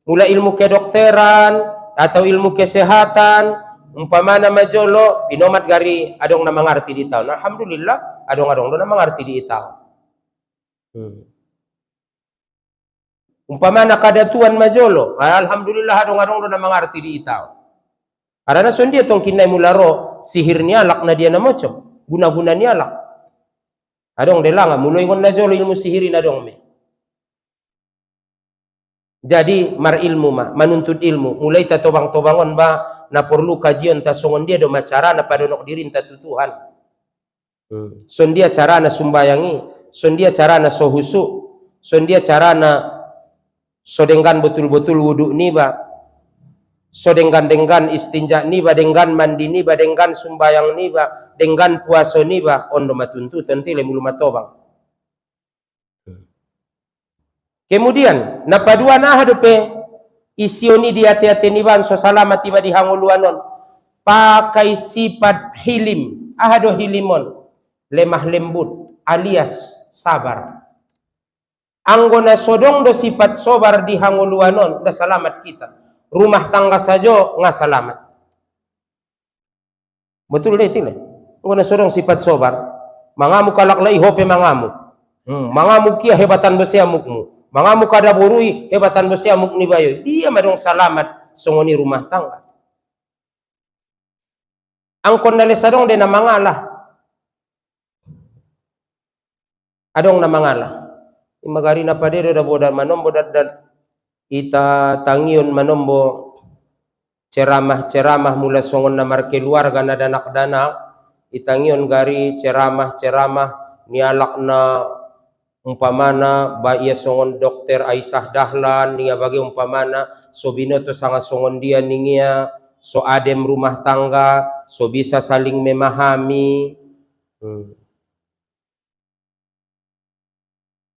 Mula ilmu kedokteran atau ilmu kesehatan, umpamana majolo, pinomat gari adong na mangarti di tao. Nah, alhamdulillah, adong-adong do na mangarti di tao. Umpamana kadatuan majolo, alhamdulillah adong-adong do na mangarti di tao. Karena son dia tong kinay mularo sihir nialak na dia na mocom, guna-guna nialak. Adong delanga muloy ngon na jolo ilmu sihirin adong me. Jadi mar ilmu mah manuntut ilmu mulai ta tobang-tobangon ba na perlu kajian ta songon dia do macara na padonok diri ta tutuhan. Son dia cara na sumbayangi, son dia cara na sohusu, son dia cara na sodenggan betul-betul wudu ni ba, sodenggan istinja ni ba, denggan mandi ni ba, denggan sumbayang ni ba, denggan puasa ni ba, ondo matuntu tentile mulu matobang. Kemudian napadua na hadope isioni di hati-hati ni ban so salamat tiba di hanguluanon pakai sifat hilim, ahado hilimon, lemah lembut alias sabar. Anggona sodong do sifat sobar di hanguluanon udah selamat kita. Rumah tangga saja nggak selamat. Betul deh itu le. Anggona sodong sifat sobar. Mangamu kalak lai hope mangamu. Mangamu kia hebatan besi amukmu. Mangamu kada burui hebatan besi amuk ni bayo. Dia madong selamat songoni rumah tangga. Angkon dale sadong de na mangalah. Adong na mangalah. Imagari na padero da bodan manombo dadad ita tangion manombo ceramah-ceramah mula songon na mar keluarga na danak-danak itangion gari ceramah-ceramah nialak na umpamana ba iya songon dokter Aisyah Dahlan ninga bagi umpamana so binoto sanga songon dia ningia so adem rumah tangga so bisa saling memahami.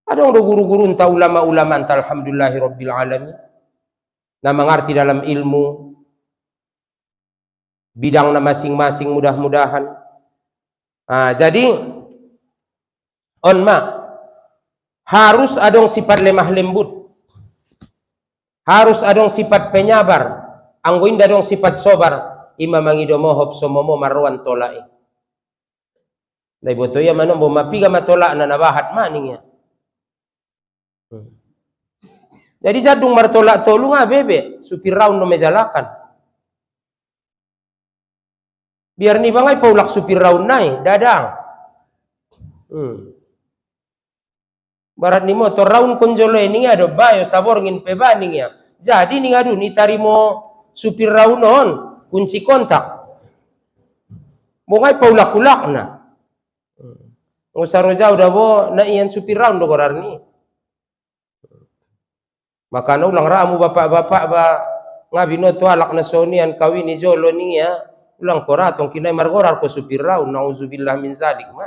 Ada orang guru-guru entah ulama-ulama entah alhamdulillahi rabbil alamin na mengerti dalam ilmu bidang na masing-masing mudah-mudahan. Jadi harus adong sifat lemah lembut, harus adong sifat penyabar, anggoin dadong sifat sobar. Ima mangido mohop somomo marwan tolai. Dai boto ya manombo mapiga matolak na nabahat maning ya. Jadi jadung martolak tolu nga bebe supir raun no mejalakan. Biar ni bangai paulak supir raun nai dadang. Barat ni motor raun konjolo ini ada bayo sabor ngin pebaning ya. Jadi ni ngadu ni tarimo supir raun on kunci kontak. Bungai paulak-ulak na. Ngusaro jauh dah bo na iyan supir raun do gorar ni. Maka na ulang ramu bapak-bapak ba ngabi no to alak na sonian kawin ni jolo ni ya ulang koratong kinay margorar ko supir raun nauzubillah min zalik ma.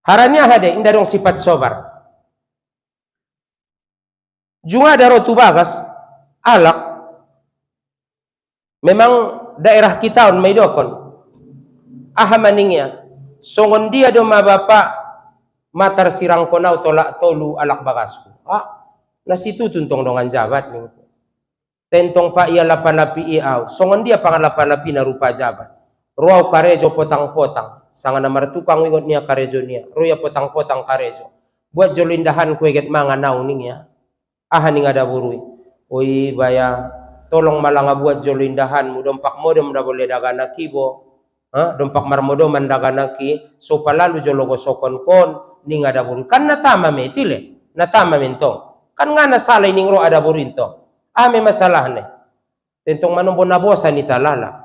Haranya hade indarong sifat sobar. Junga daro tubagas alak memang daerah kita on may dokon ahamaningya songon dia do bapak matar sirang konau tolak tolu alak bagasku. Nasitu tuntong dongan jabat nih. Tentong pa ia lapalapi iau. Songon dia pangalapalapi na rupa jabat. Ruau karejo potang-potang. Sanga na martukang wingot niya karejo niya. Ruya potang-potang karejo. Buat jolindahan kueget mga naw niya. Ning ada burui. Oi baya tolong malanga buat jolindahan mu dompak modem da boleh dagana kibo. Dompak marmodo mandaganaki so palalu jologo sokon kon ning ada buru kan natama me tile natama mentong Kan ngana salah ning ro ada burinto. Ame masalah ne. Tentong manombo na bosa ni talala.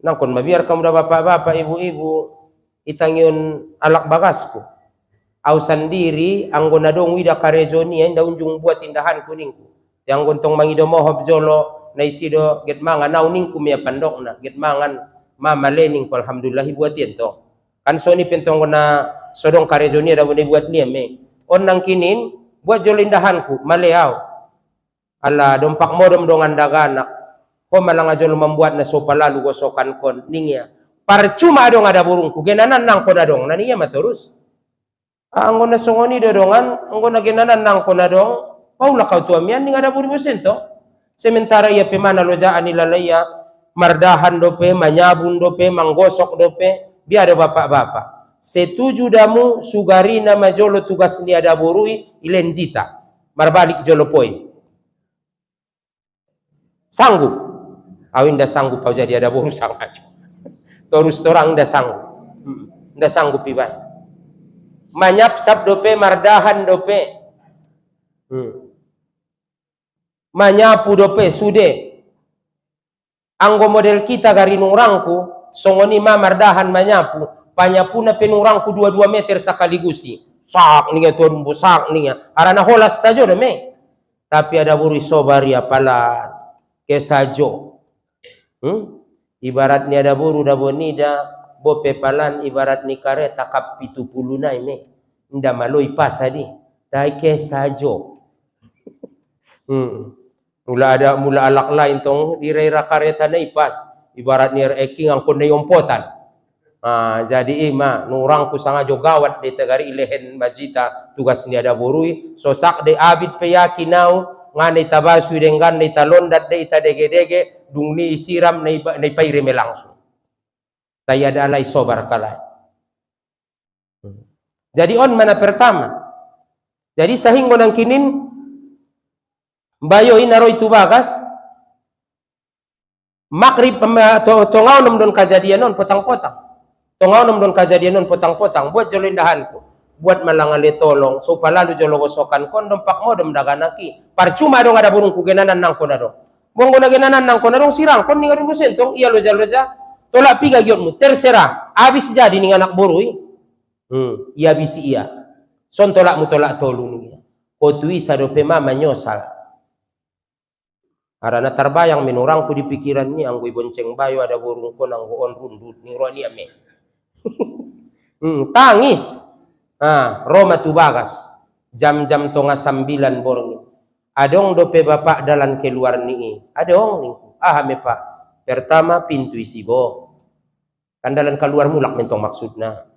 Nangkon mabiar kamu dah bapak-bapak, ibu-ibu, itangyon alak bagasku. Au sendiri anggona dong wida karezoni inda unjung buat tindahan kuningku. Yang gontong mangido mohob jolo na isido get mangan nau ningku mia pandokna get mangan mama lening ko alhamdulillah buat ento. Kan soni pentong na sodong karezoni ada boleh buat nia me. On nang kinin buat jolo indahanku maleau. Ala dompak modom dongan daganak. Ko malang ajol membuat na sopa lalu gosokan kon ningia. Percuma dong ada burungku genanan nang kon adong na ningia materus. Anggon na songoni dodongan, anggon na genanan nang kon adong, paula kau tuamian ning ada burung sento. Sementara ia pemana lojaan ilalaya mardahan dope, manyabun dope, manggosok dope, biar ada bapak-bapak. Setuju damu sugarina majolo tugas ni ada burui ilenzita. Marbalik jolo poin. Sanggup. Awin dah sanggup kau jadi ada boru sangat. Terus orang dah sanggup. Dah sanggup ibai. Manyap sab dope mardahan dope. Manyapu dope sude. Anggo model kita gari nurangku songoni ma mardahan manyapu. Panyapuna penurangku 2 meter sakaligusi. Sak ninga tuan busak ninga. Arana holas saja deme. Tapi ada buri sobari apalan kesajo. Ibarat ni ada buru da bonida bope palan ibarat ni kareta kap 70 nai me nda maloi pasadi dai ke sajo. Mula alak lain tong direra kareta nai pas ibarat ni eking angkon nai ompotan. Jadi ima nurangku sangajo gawat de tagari ilehen majita tugas ni ada burui sosak de abid peyaki nau ngane tabasu dengan ne talondat de ita dege-dege dung ni isiram ne paireme langsung. Tayada alai sobar kalai. Jadi on mana pertama. Jadi sahinggo nang kinin bayo inaro itu bagas makrib tongau nom don kajadian non potang-potang. Tongau nom don kajadian non potang-potang buat jolo indahanku. Buat malangale tolong so palalu jolo gosokan kondom pak modom daganaki percuma dong ada burung kugenanan nang konado bongo na genanan nang konado sirang kon ninga ribu sentong iya loja tolak piga giotmu terserah habis jadi ning anak borui iya bisi iya son tolak mu tolak tolu ning kotui sado pema manyosal arana tarbayang menurangku di pikiran ni anggo bonceng bayo ada burung kon anggo on rundut ning roni ame tangis. Roma tu bagas jam-jam tonga 9 borngi adong dope bapak dalan keluar ni adong ningku me pak pertama pintu isi bo kan dalan keluar mulak mentong maksudna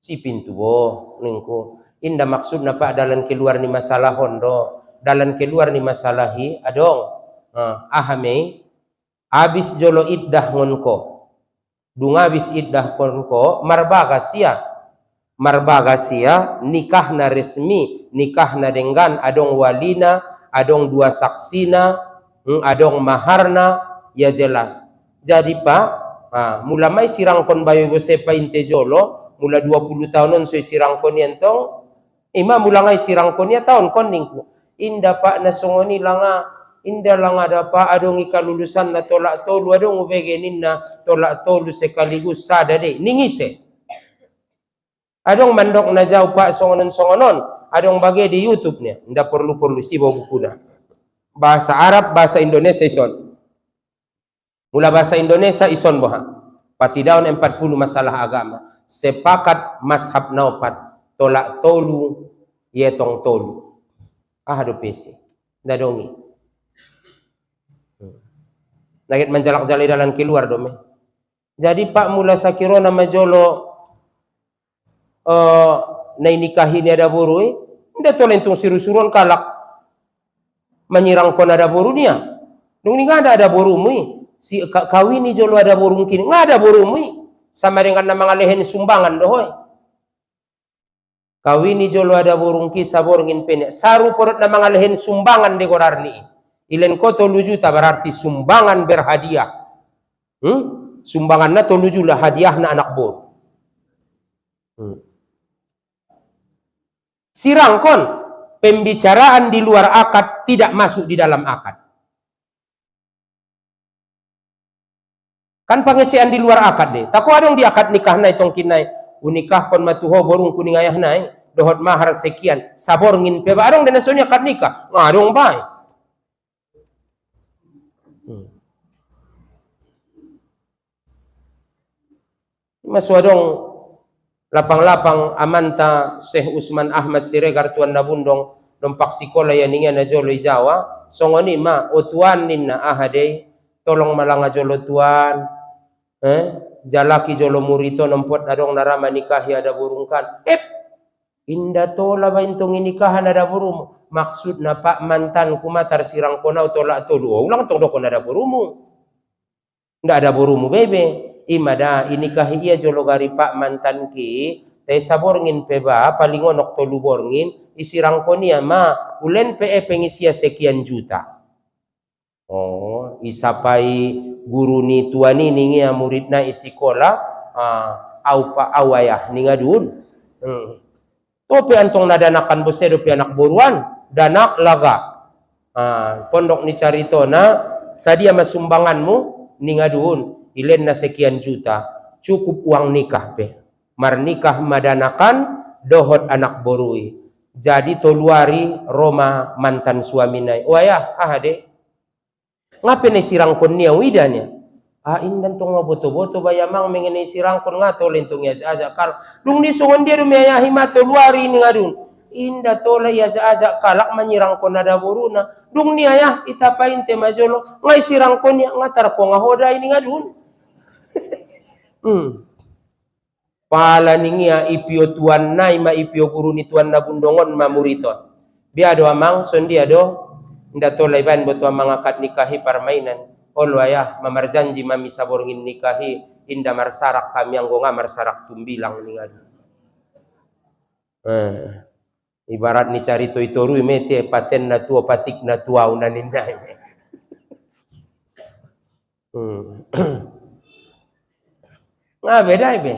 si pintu bo ningku inda maksudna pak dalan keluar ni masalah hondo dalan keluar ni masalahi adong me abis jolo iddah ngonko dung abis iddah ngonko marbagasia nikah na resmi nikah na dengan adong walina adong 2 saksina adong maharna ya jelas jadi pak mula mai sirangkon bayo bosepa inte jolo mula 20 tahunon so sirangkon yentong ima mula ngai sirangkon ya tahun kon ningku inda pak nasongoni langa inda langa ada pak adong ikalulusan na tolak tolu adong ubegenin na tolak tolu sekaligus sada de ningise adong mandok na jauh pak songonon adong bagi di YouTube nya ndak perlu si bawa buku dah bahasa Arab bahasa Indonesia ison mula bahasa Indonesia ison boha patidaun 40 masalah agama sepakat mazhab naopat tolak tolu yetong tolu do pesi dadongi nagit menjalak jali dalan keluar dome jadi pak mula sakiro nama jolo nai nikahi ni ada borui nda tolentung siru-suruan kalak menyirang kon ada borunia nung ni ada borumui si kawini jolo ada borung kini ada borumui sama dengan nama ngalehen sumbangan dohoi kawini jolo ada borung ki saborngin penek saru porot nama ngalehen sumbangan de gorarni ilen ko 3 juta berarti sumbangan berhadiah sumbangan na 3 juta hadiah na anak bor Sirangkon, pembicaraan di luar akad tidak masuk di dalam akad. Kan pengecean di luar akad deh. Taku adong di akad nikah nai tong kinai. Unikah kon matuho borung kuning ayah nai. Dohot mahar sekian. Sabor ngin peba. Adong dena sonya akad nikah. Ngadong bay. Masuk adong lapang-lapang amanta Syekh Usman Ahmad Siregar Tuan Nabundong. Dompak sikola ya ninga na jolo Jawa. Songoni ma otuan ninna ahadei. Tolong malanga jolo tuan, jalaki jolo murito nempot adong narama nikahi ada burungkan. Inda tola ba intong nikahan ada burumu. Maksud na pak mantan kumatar sirang konau tolak tolu. Ulang tong dokon ada burumu. Ndak ada burumu bebe. Imada inikahi ia jolo gari pak mantan ki. Tay saborngin peba palingonok tolu borngin. Isirang konia ma ulen pe pengisia sekian juta. Oh, isapai guru ni tuani ningia muridna isikola au pa awayah ninga dun. Tope antong nadanakan bose do anak boruan, danak laga. Pondok ni carito na sadia masumbanganmu ninga dun, ilen na sekian juta. Cukup uang nikah pe. Mar nikah madanakan dohot anak borui. Jadi toluari Roma mantan suami nai. Wayah dek. Ngapain sirang kon niya widanya? Indan tong boto-boto bayamang mengenai sirang kon ngato lentong ya aja kal. Dung disungon dia dumaya himato luari ni ngadun. Inda tola ya aja kalak menyirang kon ada buruna. Dung niya ya itapain te majolo. Ngai sirang kon niya ngatar ko ngahoda ini ngadun. Pala ningia ipio tuan nai ma ipio guru ni tuan Nabundongon ma muriton. Biado amang sondi ado. Nda tolai ban botua mangakad nikahi permainan. Olo ayah mamarjanji mami saborngin nikahi. Inda marsarak kami yang gonga marsarak tumbilang nih ngadu. Ibarat ni carito itoru mete paten na tua patik na tua unaninda. Nggak beda be.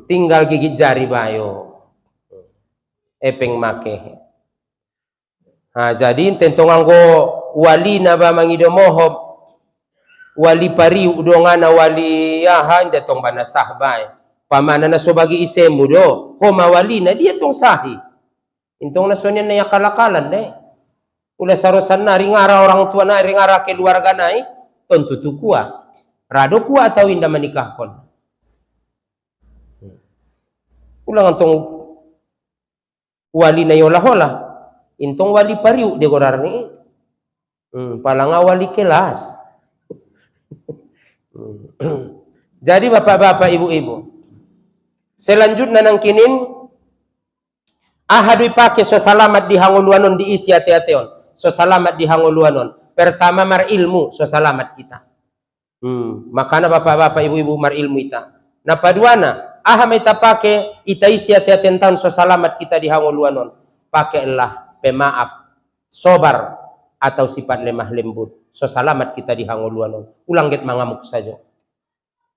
Tinggal gigit jari bayo. Epeng make. Jadi tentong anggo wali na ba mangido mohob wali pariu udongana wali yahan datong bana sahbay pamana na so bagi isemu do homa wali na dia tong sahi intong na sonyan na yakalakalan deh ula sarosan na ringara orang tua na ringara keluarga nai tontu tukua rado kuat atau indah menikahkon ulang antong wali na yola-hola intong wali pariu de gorar ni palanga wali kelas. Jadi bapak-bapak ibu-ibu selanjutnya nang kinin ahadui pake so salamat di hanguluanon diisi ate-ateon so salamat di hanguluanon pertama mar ilmu so salamat kita makana bapak-bapak ibu-ibu mar ilmu ita na paduana meta pake ita isi ate-ateon tahun so salamat kita di hanguluanon pakailah pemaaf, sobar atau sifat lemah lembut. So salamat kita di hanguluanon. Ulang get mangamuk saja.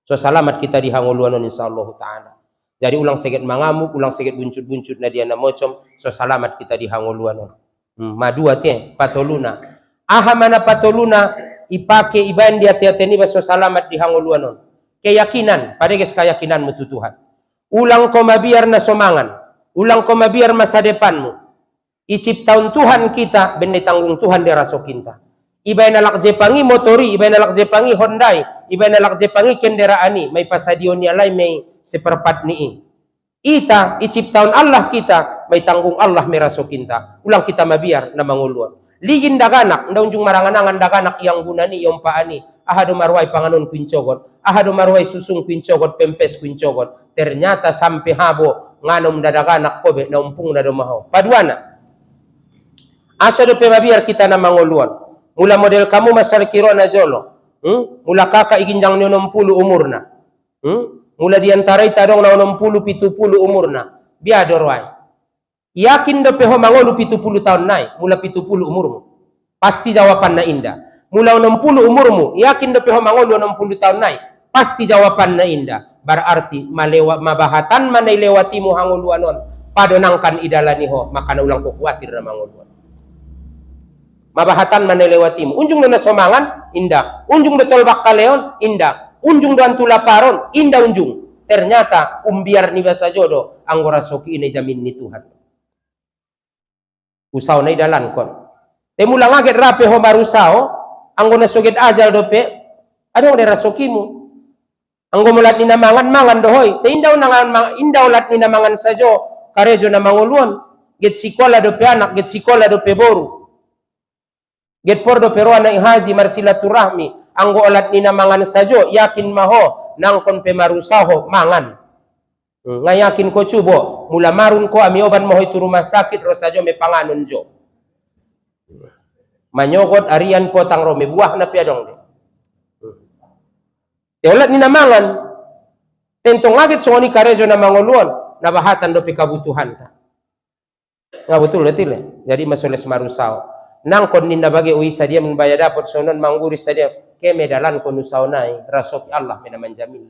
So salamat kita di hanguluanon insyaallah taala. Jadi ulang seget mangamuk, ulang seget buncut-buncut na dia na mocom. So salamat kita di hanguluanon. Madua te patoluna. Mana patoluna ipake iban dia tiateni baso salamat di hanguluanon. Keyakinan, pada guys keyakinan mutu Tuhan. Ulang ko mabiar na somangan. Ulang ko mabiar masa depanmu. Iciptaun Tuhan kita benda tanggung Tuhan dia raso kinta. Iba nalak jepangi motori, iba nalak jepangi Hyundai, iba nalak jepangi kendaraani, may pasadion niya lay may seperpat ni. Ita iciptaun Allah kita, may tanggung Allah may raso kinta. Ulang kita mabiar na manguluan. Ligin daganak, ndaw jung maranganangan daganak yang gunani yung paani. Ahado marway panganon kuincogot, ahado marway susung kuincogot, pempes kuincogot. Ternyata sampai habo nganom dadaganak kobe na umpung na dumaho. Paduana. Asa do pebabiar kita na manguluan. Mula model kamu masal kiro na jolo. Mula kakak iginjang ni 60 umurna. Mula diantara itadong na 60 70 umurna. Biado roay. Yakin do peho mangolu 70 tahun nai. Mula 70 umurmu. Pasti jawapan na indah. Mula 60 umurmu. Yakin do peho mangolu 60 tahun nai. Pasti jawapan na indah. Berarti mabahatan manay lewatimu hanguluanon. padonangkan idalani ho, maka na ulang ko kuatir na manguluan. Mabahatan manelewatimu. Unjung do na somangan, indah. Unjung do tolbak kaleon, indah. Unjung do antula paron, indah unjung. Ternyata umbiar ni basa jodoh, anggora soki ini jamin ni Tuhan. Usau na idalan kon. Temula ngaget rape ho marusao, anggona soget ajal dope, adong dera sokimu. Anggo mulat ni namangan mangan dohoy. Te indaw nangan indaw lat ni namangan sajo, karejo na manguluan. Get sikola dope anak, get sikola dope boru. Get pordo pero anak haji marsilaturahmi anggo olat ni namangan sajo yakin maho nangkon pe marusaho mangan. Ngayakin ko cubo mula marun ko ami oban mohoy tu rumah sakit ro sajo me panganon jo. Manyogot arian potang ro me buah na piadong de. Te olat ni namangan tentong ngagit songoni karejo na mangoluan nabahatan do pe kabutuhan ta. Nga betul letile. Jadi masoles marusao. Nangkon ninda bagi uisa dia membayar dapat sonon mangguris saja ke medalan kon usaunai rasok Allah mena menjamin.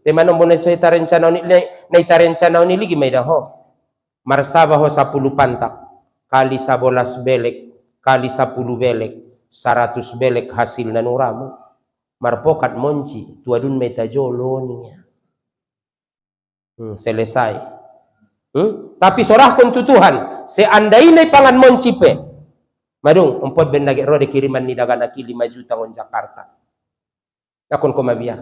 Temano mo na sa itarencana ni na itarencana ni ligi may daho. Marsaba ho 10 pantak kali 11 belek kali 10 belek 100 belek hasil nanuramu. Marpokat monci tuadun metajolo niya. Selesai. Tapi sorahkon tu Tuhan seandainya pangan monci pe madung umpot ben nage rode kiriman ni daga naki 5 juta on Jakarta. Nakon ko mabiya.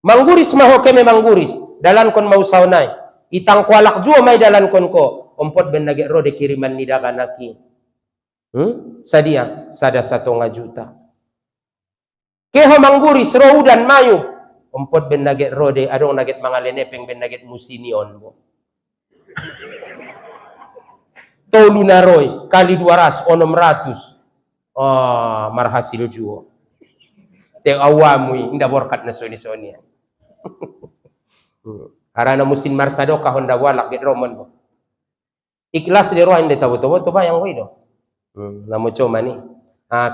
Mangguris maho keme mangguris, dalan kon mausaw nay. Itang kwalak juo may dalan kon ko, umpot ben nage rode kiriman ni daga naki. Sadia sada 1 juta. Keho mangguris ro udan mayu, umpot ben nage rode adong naget mga lenepeng ben naget musinion mo. Tolu naroy kali 200 o 600 marhasil juo te awamui inda borkat na soni harana musin marsado ka honda walak get roman bo ikhlas de roh inde tabu-tabu to bayang boy do namo coma ni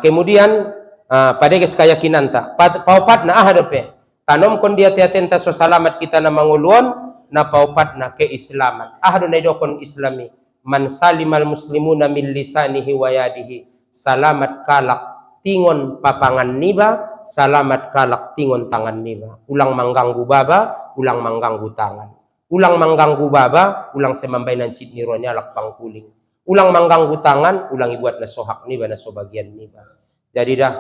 kemudian pada kes keyakinan ta paupat na ahadope tanom kon dia tiatenta so salamat kita na manguluan na paupat na keislaman ahado na idokon islami man salimal muslimuna min lisanihi wa yadihi salamat kalak tingon papangan niba salamat kalak tingon tangan niba ulang mengganggu baba ulang mengganggu tangan ulang mengganggu baba ulang semambay nan cit niro nyalak pangkuling ulang mengganggu tangan ulang ibuat na sohak niba na sobagian niba jadi dah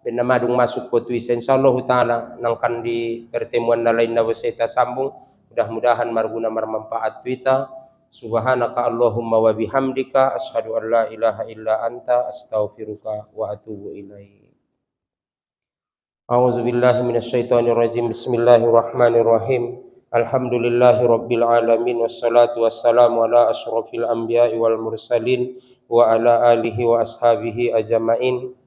benamadung masuk ko tu insyaallah taala nangkan di pertemuan na lain na wasita sambung mudah-mudahan marguna marmanfaat kita. Subhanaka Allahumma wa bihamdika asyhadu an la ilaha illa anta astaghfiruka wa atubu ilaik. A'udzu billahi minasyaitonir rajim. Bismillahirrahmanirrahim. Alhamdulillahi rabbil alamin wassalatu wassalamu ala asyrafil anbiya'i wal mursalin wa ala alihi wa ashabihi ajma'in.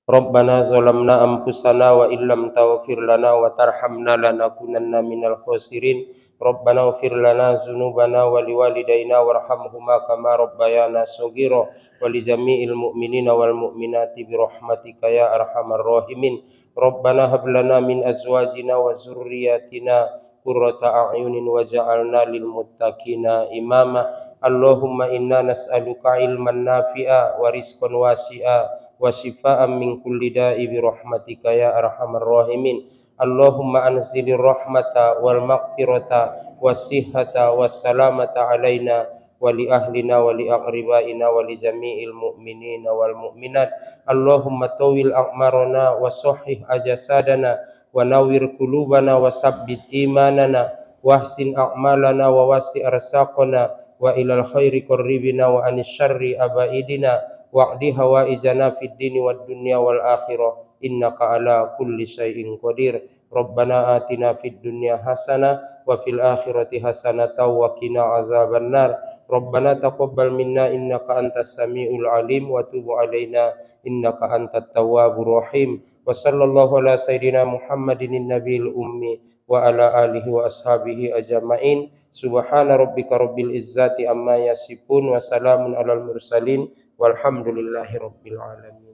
Rabbana zalamna anfusana wa illam taghfir lana wa tarhamna lanakunanna minal khasirin. Rabbana ighfir lana dzunubana wa liwalidayna warhamhuma kama rabbayana shaghira wa li jami'il mu'minina wal mu'minati bi rahmatika ya arhamar rahimin. Rabbana hab lana min azwajina wa dzurriyyatina qurrata a'yunin waj'alna lil muttaqina imama. Allahumma inna nas'aluka ilman nafi'a wa rizqan wasi'a wa shifaa'an min kulli da'i bi rahmatika ya arhamar rahimin. Allahumma anzilir rahmata wal maghfirata was-sihhata was-salamata alaina wa li ahlina wa li aqribaina wa li jami'il mu'minina wal mu'minat. Allahumma tawil a'marana wa sahhih ajasadana wa nawwir qulubana wa sabbit imanana wa ahsin a'malana wa wasi' arsaqana wa ilal khairi qarribina wa anis syarri abaidina wa'di hawaizana fid dini wad dunya wal akhirah innaka ala kulli syai'in qadir. Rabbana atina fid dunya hasanah wa fil akhirati hasanatan wa qina azabannar. Rabbana taqabbal minna innaka antas samiul alim wa tub alaina innaka antat tawwabur rahim. Wa sallallahu ala sayidina Muhammadin nabiyil ummi wa ala alihi wa ashabihi ajma'in. Subhana rabbika rabbil izzati amma yasifun wa salamun alal mursalin walhamdulillahi rabbil alamin.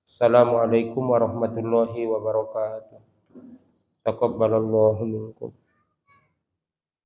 Assalamualaikum warahmatullahi wabarakatuh. Taqabbalallahu minkum.